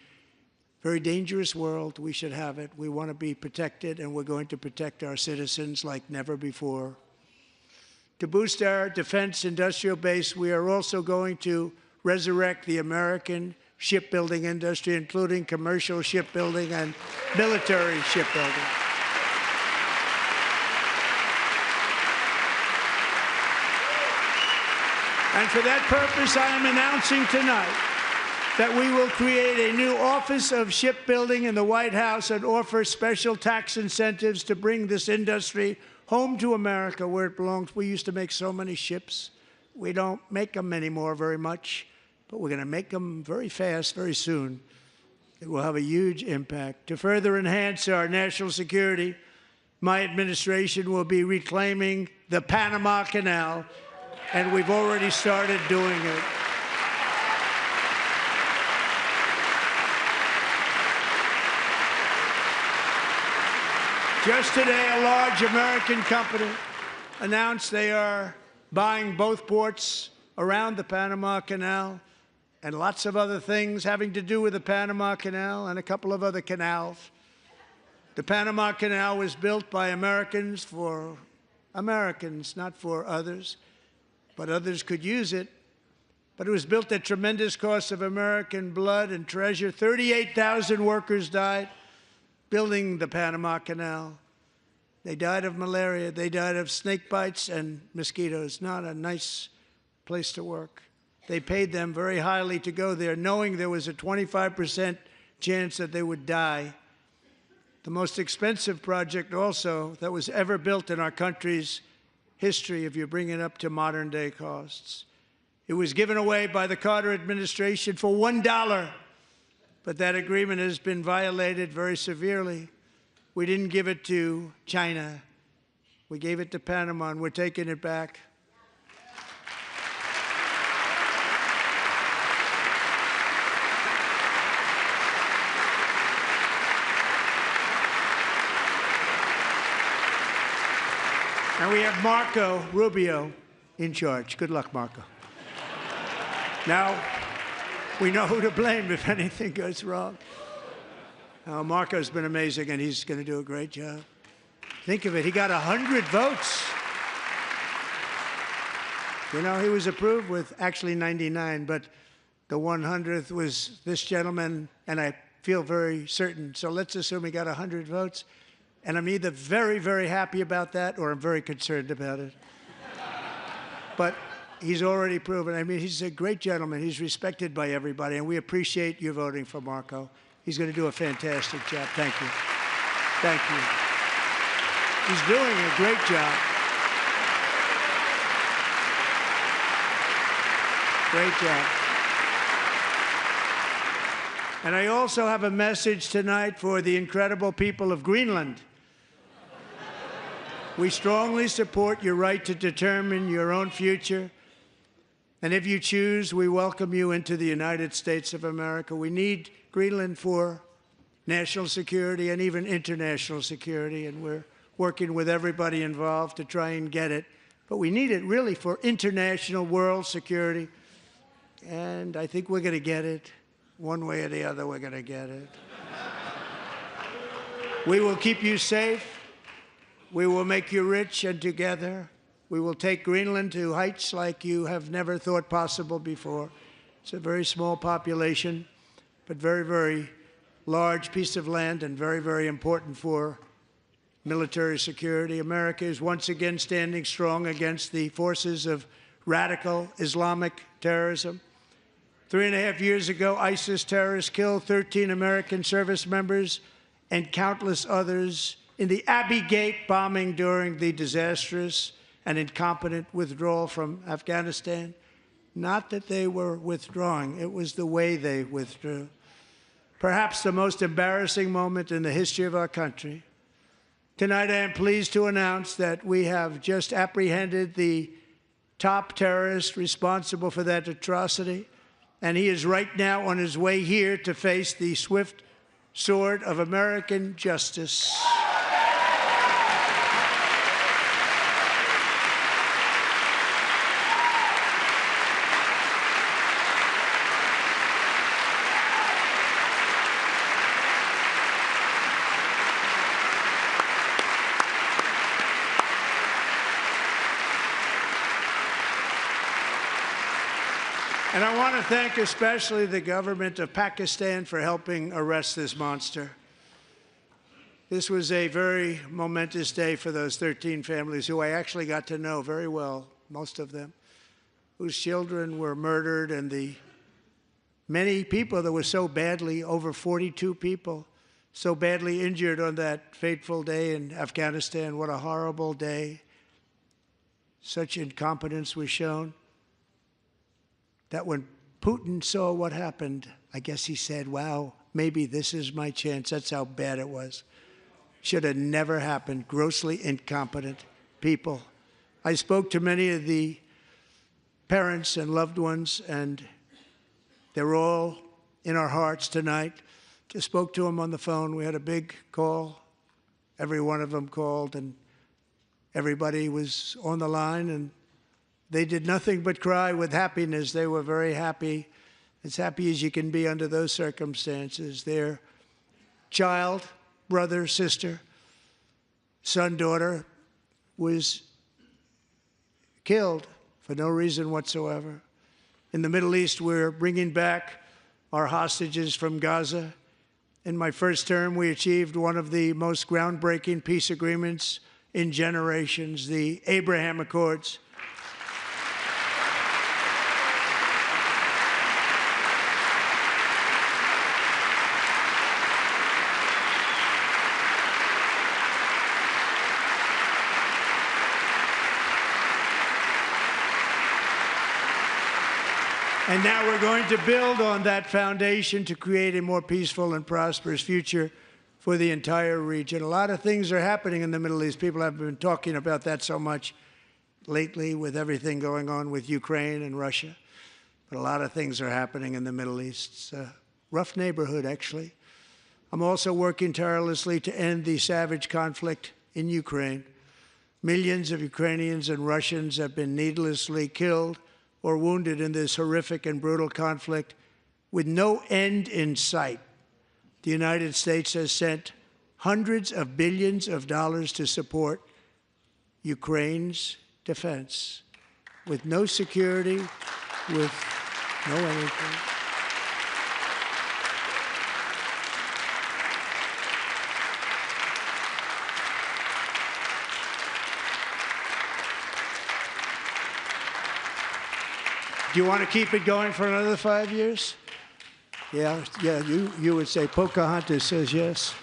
very dangerous world. We should have it. We want to be protected, and we're going to protect our citizens like never before. To boost our defense industrial base, we are also going to resurrect the American shipbuilding industry, including commercial shipbuilding and military shipbuilding. And for that purpose, I am announcing tonight that we will create a new Office of Shipbuilding in the White House and offer special tax incentives to bring this industry home to America where it belongs. We used to make so many ships. We don't make them anymore very much, but we're going to make them very fast, very soon. It will have a huge impact. To further enhance our national security, my administration will be reclaiming the Panama Canal, and we've already started doing it. Just today, a large American company announced they are buying both ports around the Panama Canal and lots of other things having to do with the Panama Canal and a couple of other canals. The Panama Canal was built by Americans for Americans, not for others, but others could use it. But it was built at tremendous cost of American blood and treasure. 38,000 workers died building the Panama Canal. They died of malaria. They died of snake bites and mosquitoes. Not a nice place to work. They paid them very highly to go there, knowing there was a 25% chance that they would die. The most expensive project also that was ever built in our country's history, if you bring it up to modern-day costs. It was given away by the Carter administration for $1, but that agreement has been violated very severely. We didn't give it to China. We gave it to Panama, and we're taking it back. And we have Marco Rubio in charge. Good luck, Marco. Now, we know who to blame if anything goes wrong. Marco's been amazing, and he's going to do a great job. Think of it. He got 100 votes. You know, he was approved with actually 99, but the 100th was this gentleman, and I feel very certain. So let's assume he got 100 votes. And I'm either very, very happy about that or I'm very concerned about it. But he's already proven. I mean, he's a great gentleman. He's respected by everybody, and we appreciate you voting for Marco. He's going to do a fantastic job. Thank you. Thank you. He's doing a great job. Great job. And I also have a message tonight for the incredible people of Greenland. We strongly support your right to determine your own future. And if you choose, we welcome you into the United States of America. We need Greenland for national security and even international security, and we're working with everybody involved to try and get it. But we need it really for international world security. And I think we're going to get it. One way or the other, we're going to get it. We will keep you safe. We will make you rich, and together we will take Greenland to heights like you have never thought possible before. It's a very small population, but very, very large piece of land and very, very important for military security. America is once again standing strong against the forces of radical Islamic terrorism. 3.5 years ago, ISIS terrorists killed 13 American service members and countless others in the Abbey Gate bombing during the disastrous and incompetent withdrawal from Afghanistan. Not that they were withdrawing, it was the way they withdrew. Perhaps the most embarrassing moment in the history of our country. Tonight, I am pleased to announce that we have just apprehended the top terrorist responsible for that atrocity, and he is right now on his way here to face the swift sword of American justice. And I want to thank especially the government of Pakistan for helping arrest this monster. This was a very momentous day for those 13 families who I actually got to know very well, most of them, whose children were murdered, and the many people that were so badly, over 42 people, so badly injured on that fateful day in Afghanistan. What a horrible day. Such incompetence was shown that when Putin saw what happened, I guess he said, wow, maybe this is my chance. That's how bad it was. Should have never happened. Grossly incompetent people. I spoke to many of the parents and loved ones, and they're all in our hearts tonight. Just spoke to them on the phone. We had a big call every one of them called, and everybody was on the line, and they did nothing but cry with happiness. They were very happy, as happy as you can be under those circumstances. Their child, brother, sister, son, daughter was killed for no reason whatsoever. In the Middle East, we're bringing back our hostages from Gaza. In my first term, we achieved one of the most groundbreaking peace agreements in generations, the Abraham Accords. And now we're going to build on that foundation to create a more peaceful and prosperous future for the entire region. A lot of things are happening in the Middle East. People have been talking about that so much lately with everything going on with Ukraine and Russia. But a lot of things are happening in the Middle East. It's a rough neighborhood, actually. I'm also working tirelessly to end the savage conflict in Ukraine. Millions of Ukrainians and Russians have been needlessly killed or wounded in this horrific and brutal conflict with no end in sight. The United States has sent hundreds of billions of dollars to support Ukraine's defense with no security, with no anything. Do you want to keep it going for another 5 years? Yeah, you would say Pocahontas says yes.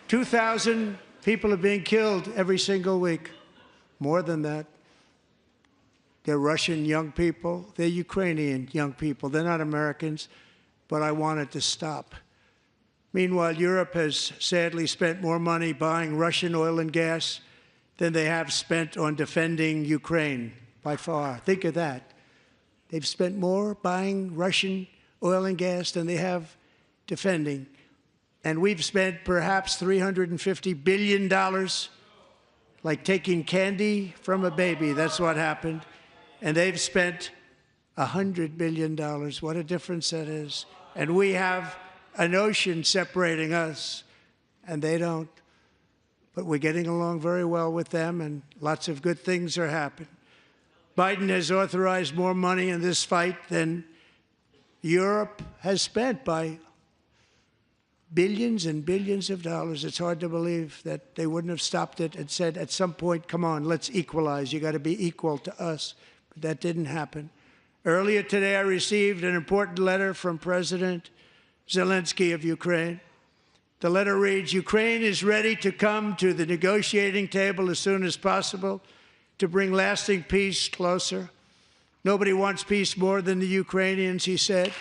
$2,000 people are being killed every single week. More than that. They're Russian young people. They're Ukrainian young people. They're not Americans. But I want it to stop. Meanwhile, Europe has sadly spent more money buying Russian oil and gas than they have spent on defending Ukraine, by far. Think of that. They've spent more buying Russian oil and gas than they have defending. And we've spent perhaps $350 billion, like taking candy from a baby. That's what happened. And they've spent $100 billion. What a difference that is. And we have an ocean separating us, and they don't. But we're getting along very well with them, and lots of good things are happening. Biden has authorized more money in this fight than Europe has spent by billions and billions of dollars. It's hard to believe that they wouldn't have stopped it and said, at some point, come on, let's equalize. You got to be equal to us. But that didn't happen. Earlier today, I received an important letter from President Zelensky of Ukraine. The letter reads, Ukraine is ready to come to the negotiating table as soon as possible to bring lasting peace closer. Nobody wants peace more than the Ukrainians, he said.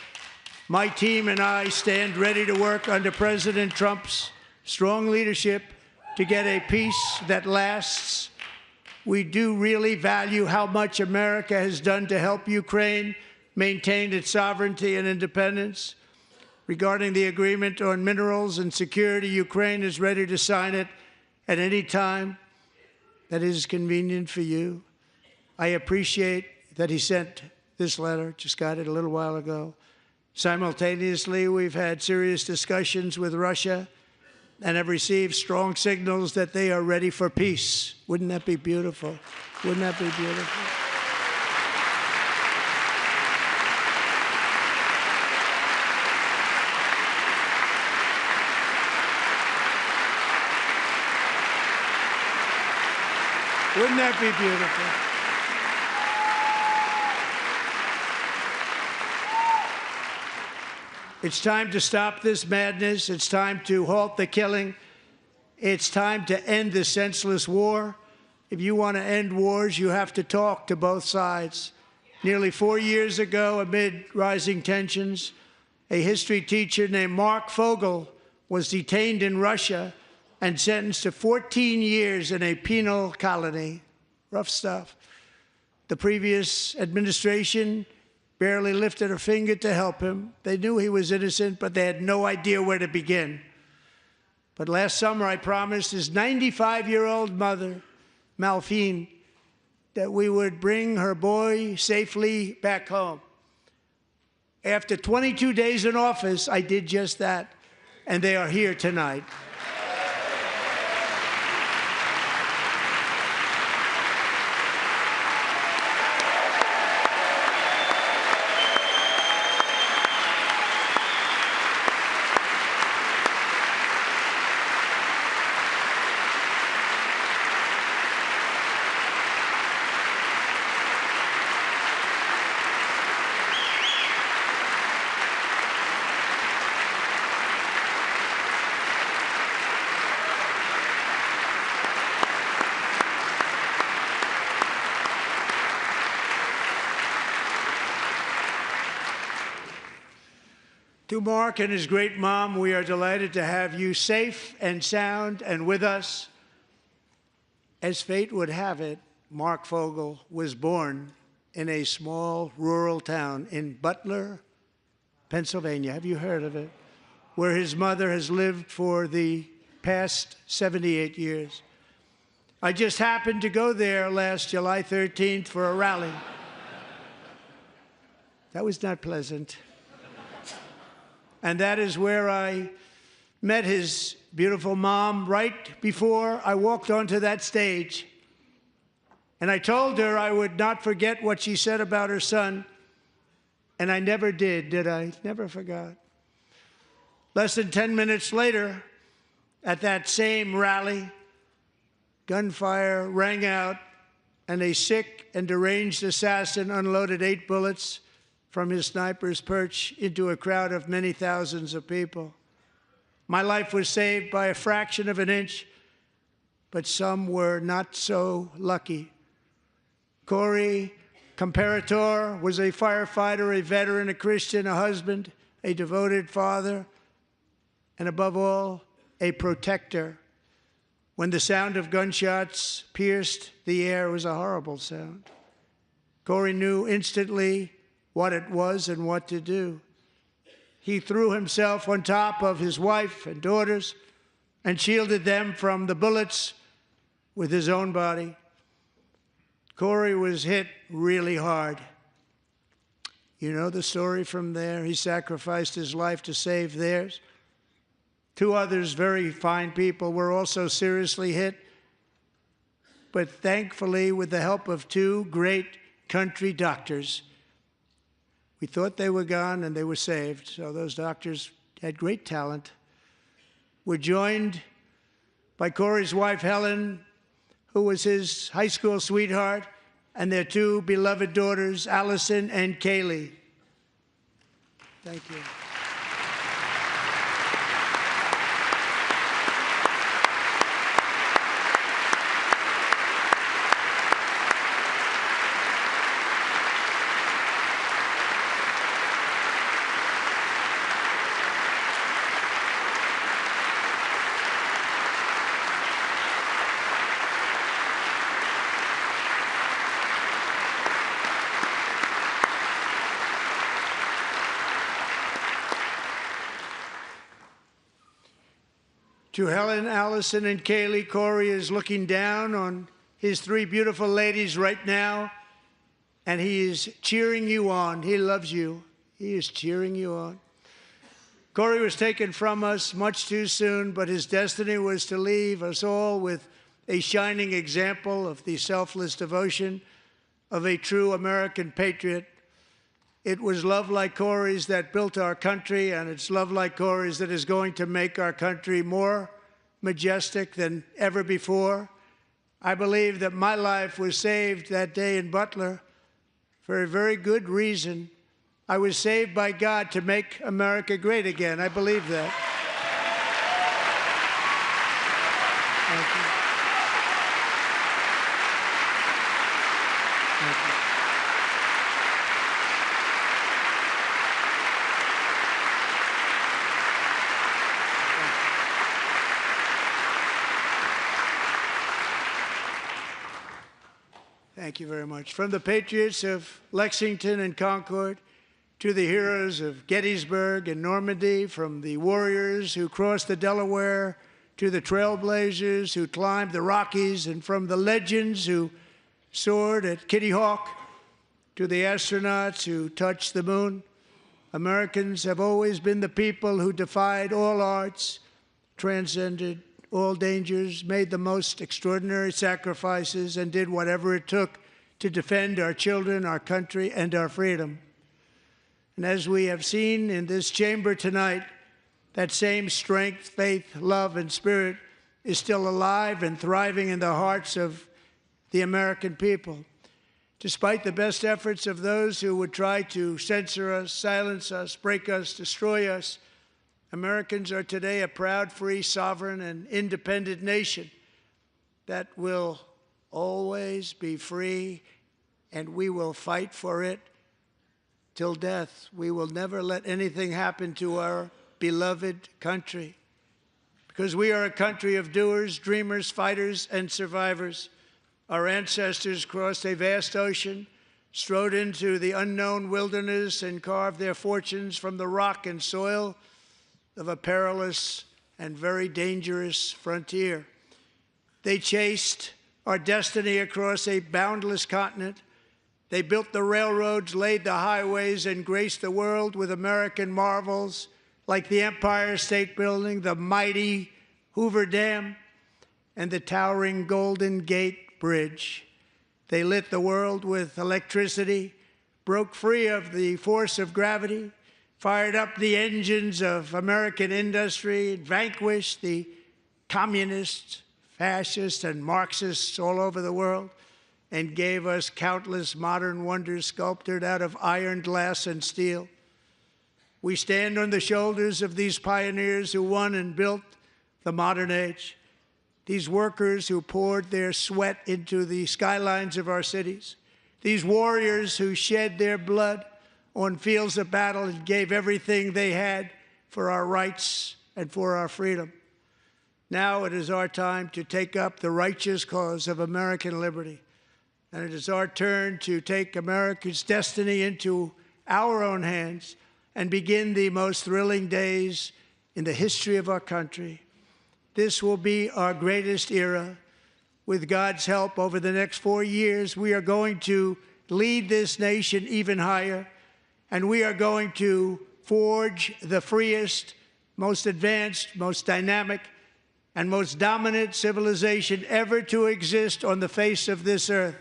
My team and I stand ready to work under President Trump's strong leadership to get a peace that lasts. We do really value how much America has done to help Ukraine maintain its sovereignty and independence. Regarding the agreement on minerals and security, Ukraine is ready to sign it at any time that is convenient for you. I appreciate that he sent this letter, just got it a little while ago. Simultaneously, we've had serious discussions with Russia and have received strong signals that they are ready for peace. Wouldn't that be beautiful? Wouldn't that be beautiful? Wouldn't that be beautiful? It's time to stop this madness. It's time to halt the killing. It's time to end this senseless war. If you want to end wars, you have to talk to both sides. Nearly 4 years ago, amid rising tensions, a history teacher named Mark Fogel was detained in Russia and sentenced to 14 years in a penal colony. Rough stuff. The previous administration barely lifted a finger to help him. They knew he was innocent, but they had no idea where to begin. But last summer, I promised his 95-year-old mother, Malphine, that we would bring her boy safely back home. After 22 days in office, I did just that, and they are here tonight. To Mark and his great mom, we are delighted to have you safe and sound and with us. As fate would have it, Mark Fogel was born in a small rural town in Butler, Pennsylvania. Have you heard of it? Where his mother has lived for the past 78 years. I just happened to go there last July 13th for a rally. That was not pleasant. And that is where I met his beautiful mom right before I walked onto that stage. And I told her I would not forget what she said about her son. And I never did I? Never forgot. Less than 10 minutes later, at that same rally, gunfire rang out, and a sick and deranged assassin unloaded 8 bullets from his sniper's perch into a crowd of many thousands of people. My life was saved by a fraction of an inch, but some were not so lucky. Corey Comparator was a firefighter, a veteran, a Christian, a husband, a devoted father, and above all, a protector. When the sound of gunshots pierced the air, it was a horrible sound. Corey knew instantly what it was and what to do. He threw himself on top of his wife and daughters and shielded them from the bullets with his own body. Corey was hit really hard. You know the story from there. He sacrificed his life to save theirs. 2 others, very fine people, were also seriously hit. But thankfully, with the help of 2 great country doctors, we thought they were gone, and they were saved. So those doctors had great talent. We're joined by Corey's wife, Helen, who was his high school sweetheart, and their 2 beloved daughters, Allison and Kaylee. Thank you. To Helen, Allison, and Kaylee, Corey is looking down on his 3 beautiful ladies right now, and he is cheering you on. He loves you. He is cheering you on. Corey was taken from us much too soon, but his destiny was to leave us all with a shining example of the selfless devotion of a true American patriot. It was love like Corey's that built our country, and it's love like Corey's that is going to make our country more majestic than ever before. I believe that my life was saved that day in Butler for a very good reason. I was saved by God to make America great again. I believe that. Thank you. Thank you. Thank Thank you very much. From the patriots of Lexington and Concord to the heroes of Gettysburg and Normandy, from the warriors who crossed the Delaware to the trailblazers who climbed the Rockies, and from the legends who soared at Kitty Hawk to the astronauts who touched the moon, Americans have always been the people who defied all odds, transcended all dangers, made the most extraordinary sacrifices, and did whatever it took to defend our children, our country, and our freedom. And as we have seen in this chamber tonight, that same strength, faith, love, and spirit is still alive and thriving in the hearts of the American people. Despite the best efforts of those who would try to censor us, silence us, break us, destroy us, Americans are today a proud, free, sovereign, and independent nation that will always be free, and we will fight for it till death. We will never let anything happen to our beloved country, because we are a country of doers, dreamers, fighters, and survivors. Our ancestors crossed a vast ocean, strode into the unknown wilderness, and carved their fortunes from the rock and soil of a perilous and very dangerous frontier. They chased our destiny across a boundless continent. They built the railroads, laid the highways, and graced the world with American marvels like the Empire State Building, the mighty Hoover Dam, and the towering Golden Gate Bridge. They lit the world with electricity, broke free of the force of gravity, fired up the engines of American industry, vanquished the communists, fascists, and Marxists all over the world, and gave us countless modern wonders sculptured out of iron, glass, and steel. We stand on the shoulders of these pioneers who won and built the modern age, these workers who poured their sweat into the skylines of our cities, these warriors who shed their blood on fields of battle and gave everything they had for our rights and for our freedom. Now it is our time to take up the righteous cause of American liberty. And it is our turn to take America's destiny into our own hands and begin the most thrilling days in the history of our country. This will be our greatest era. With God's help, over the next 4 years, we are going to lead this nation even higher, and we are going to forge the freest, most advanced, most dynamic, and most dominant civilization ever to exist on the face of this earth.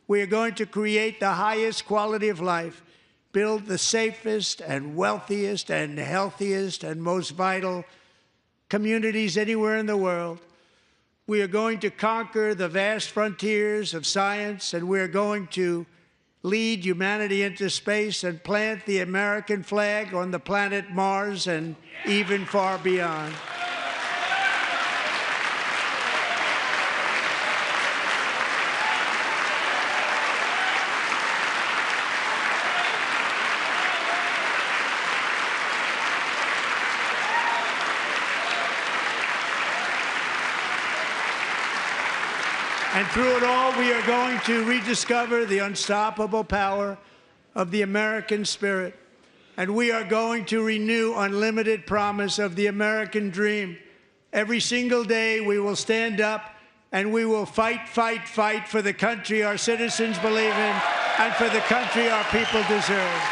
We are going to create the highest quality of life, build the safest and wealthiest and healthiest and most vital communities anywhere in the world. We are going to conquer the vast frontiers of science, and we are going to lead humanity into space and plant the American flag on the planet Mars and even far beyond. And through it all, we are going to rediscover the unstoppable power of the American spirit. And we are going to renew unlimited promise of the American dream. Every single day, we will stand up and we will fight, fight, fight for the country our citizens believe in and for the country our people deserve.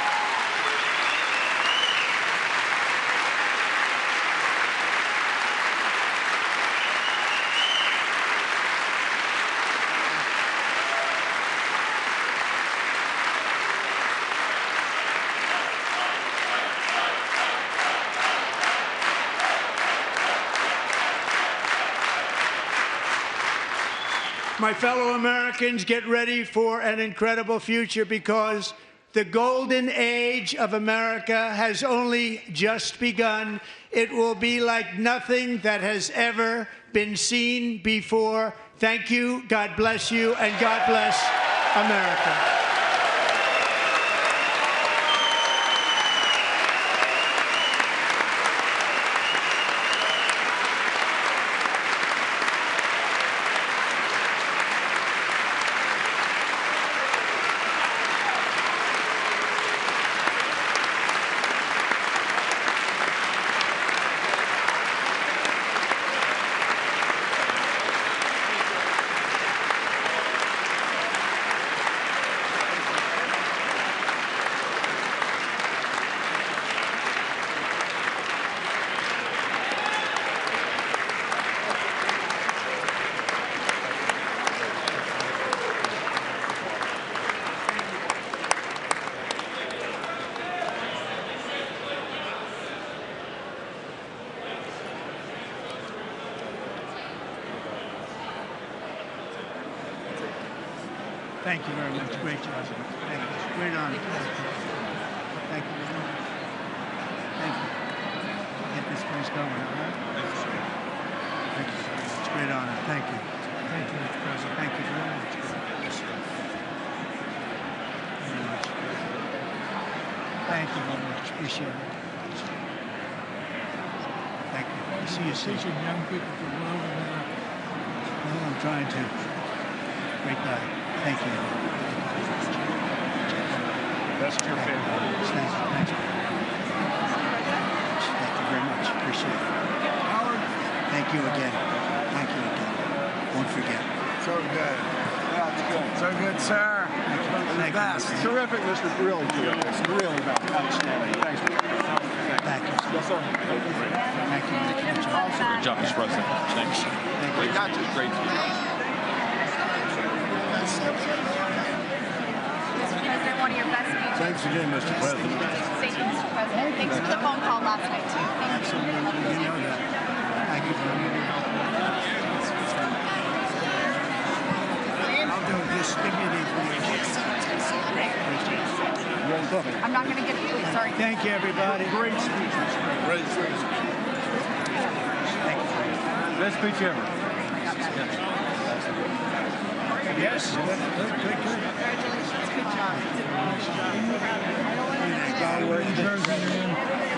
My fellow Americans, get ready for an incredible future, because the golden age of America has only just begun. It will be like nothing that has ever been seen before. Thank you, God bless you, and God bless America. Thank you very much. Great job. Thank you. Great honor. Thank you. Thank you. Get this place going, all right? Thank you very much. Great honor. Thank you. Thank you, Mr. President. Thank you very much. Thank you very much. Appreciate it. Thank you. I see you soon. Teaching young people to love and well, I'm trying to. Great guy. Thank you. That's your favorite. Thank you. Thank you. Thank you very much. Appreciate it. Howard. Thank you again. Thank you again. Won't forget. So good. Yeah, it's good. So good, sir. Thank you. Terrific, Mr. Really terrific. Really outstanding. Thanks. Thank you. Yes, sir. Thank you. Good job, Mr. President. Thanks. Great, not just great. President, one of your best speeches. Thanks again, Mr. President. Thank you, Mr. President. Thanks for the phone call last night, too. Thank you. You know that. Thank you very much. I'll do it. Just give me the information. I'm not going to give it to you. Sorry. Thank you, everybody. Great speech. Great speech. Best speech ever. Yes. Good. Congratulations. Good job.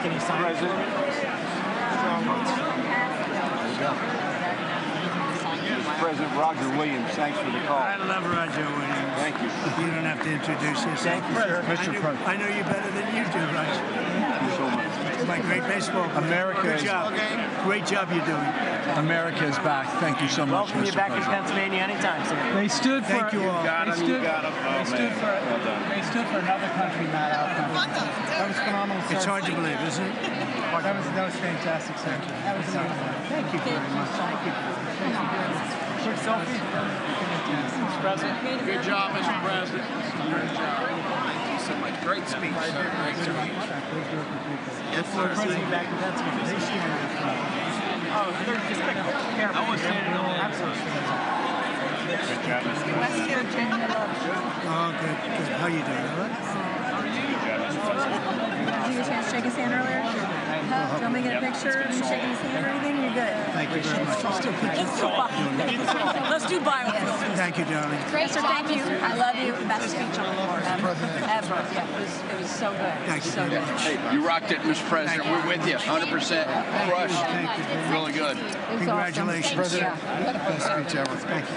Can you sign President Roger Williams, thanks for the call. I love Roger Williams. Thank you. You don't have to introduce yourself. Thank you, sir. Mr. President. I know you better than you do, Roger. Thank you so much. My great baseball player. America Good is- job. Great job you're doing. America is back. Thank you so much, Welcome you Mr. back to President. Pennsylvania anytime, sir. They stood for. Thank you all. They stood for another country, not our country. That was phenomenal. It's sir. hard to believe, isn't it? That was fantastic, sir. That was Thank you very much. Thank you. quick selfie. Mr. President. Good job, Mr. President. Good job. Thank you so much. Great speech, sir. Great speech. Yes, sir. President back to Pennsylvania. Oh, they're just careful. I was standing on absolutely. Oh, good. How you doing? All right? Did you get a chance to shake his hand earlier? Do you want me to get a picture and shake his hand or anything? You're good. Thank you very much. Let's do biofilm. Thank you, darling. Great, sir. Thank you. I love you. Best speech on the floor ever. Yeah, it was so good. Thank you. So good. Hey, you rocked it, Mr. President. We're with you. 100%. Crushed. Thank you. Really good. Congratulations. President. Best speech ever. Thank you.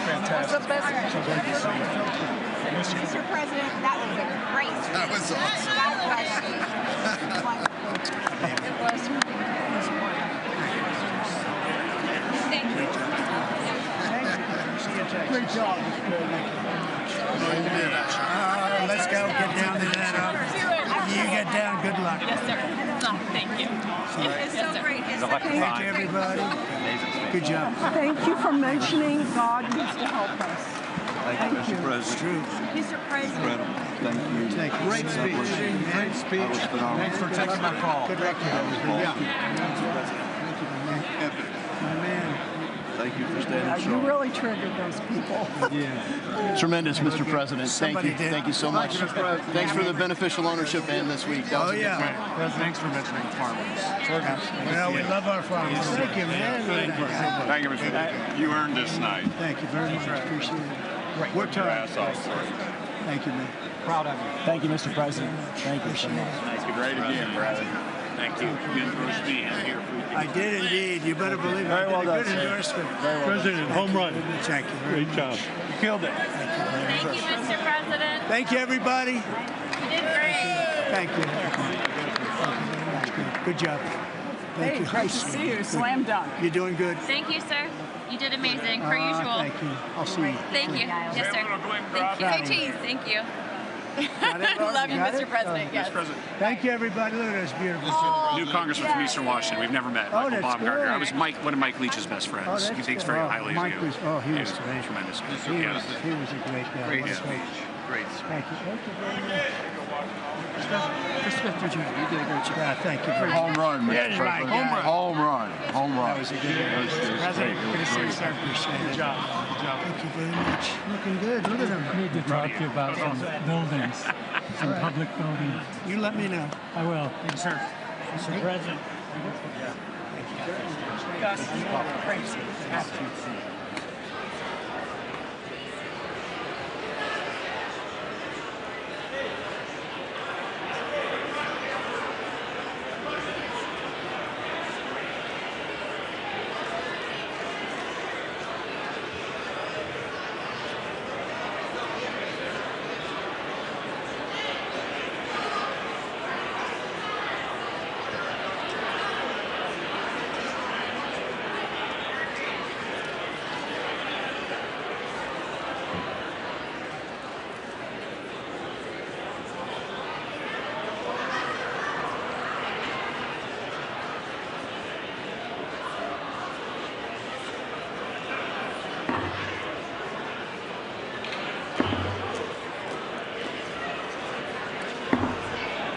Fantastic. Mr. President, that was a great speech. That was awesome. God bless you. It was. Thank you. Great job. Let's go. Get down to that. You get down. Good luck. Yes, sir. Thank you. It's so great. Thank you, everybody. Good job. Thank you for mentioning God needs to help us. Thank you, Mr. President. True. Mr. President. Incredible. Thank you. Thank you. Great speech. Great speech. That was phenomenal. Thanks for taking my call. Good luck. Yeah. Epic. My man. Thank you for standing You strong. really triggered those people. Tremendous, Mr. President. Thank Somebody you. did. Thank you so much. Thanks for the beneficial ownership ban this week. That was a good one. Thanks for mentioning farmers. Well, we love our farmers. Thank you, man. Thank you, Mr. President. You earned this night. Thank you very much. Appreciate it. Worked hard. Thank you, man. Proud of you. Thank you, Mr. President. Thank you so much. Thank you. Great again, brother. Thank you. You endorsed me. I'm here for you. I did indeed. You better believe it. Very well I done, did a good sir. endorsement. President, home run. Thank you very much. job. You killed it. Thank you, Mr. President. Thank you, everybody. You did great. Thank you. Good job. Thank you. Great to see you. Slam dunk. You're doing good. Thank you, sir. You did amazing, per usual. Thank you. I'll see you. Thank you. Yes, sir. Thank you. Go cheese. Thank you. Love you, Mr. President. Yes. Thank you, everybody. Look at this beautiful New congressman from Eastern Washington. We've never met. Oh, Michael that's Baumgartner. good. I was one of Mike Leach's best friends. Oh, that's He thinks good. very highly Mike of you. was, he was great. Tremendous. He was a great guy. Great What a speech. Great speech. Thank you. Thank you very much. Mr. Jr., you did a great job. Yeah, thank you very much. Home run, Mr. Yeah, President. right, yeah. Home run. Home run. That was a good one. President, good to see you, sir. Appreciate it. Good job. job. Thank you very much. Looking good. Look at them. I need to talk to you about some buildings, some public buildings. You let me know. I will. Thank you, sir. Mr. President.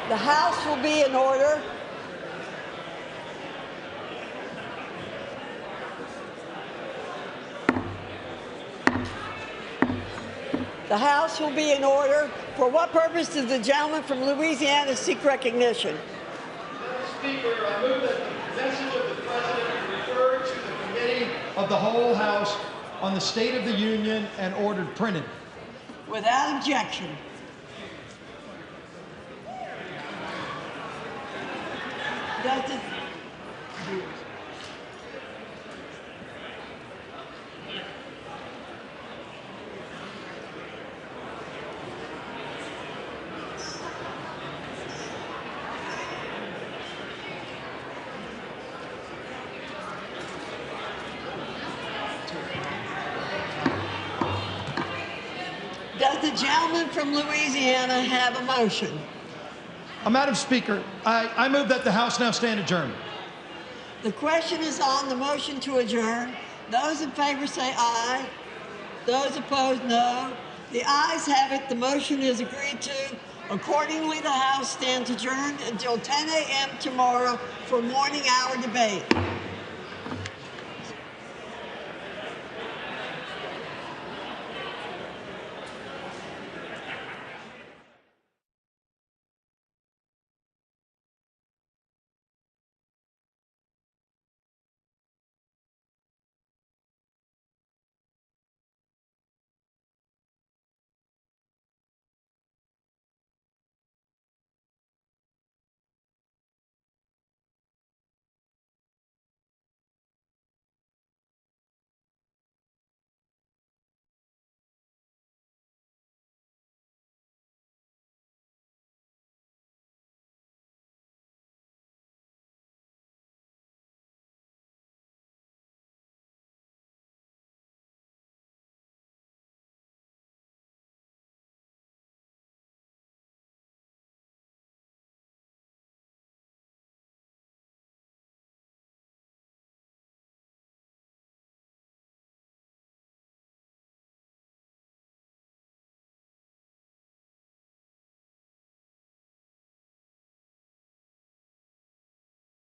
The House will be in order. The House will be in order. For what purpose does the gentleman from Louisiana seek recognition? Speaker, I move that the message of the President be referred to the Committee of the whole House on the State of the Union and ordered printed. Without objection. Does it? Does the gentleman from Louisiana have a motion? Madam Speaker, I move that the House now stand adjourned. The question is on the motion to adjourn. Those in favor say aye. Those opposed, no. The ayes have it. The motion is agreed to. Accordingly, the House stands adjourned until 10 a.m. tomorrow for morning hour debate.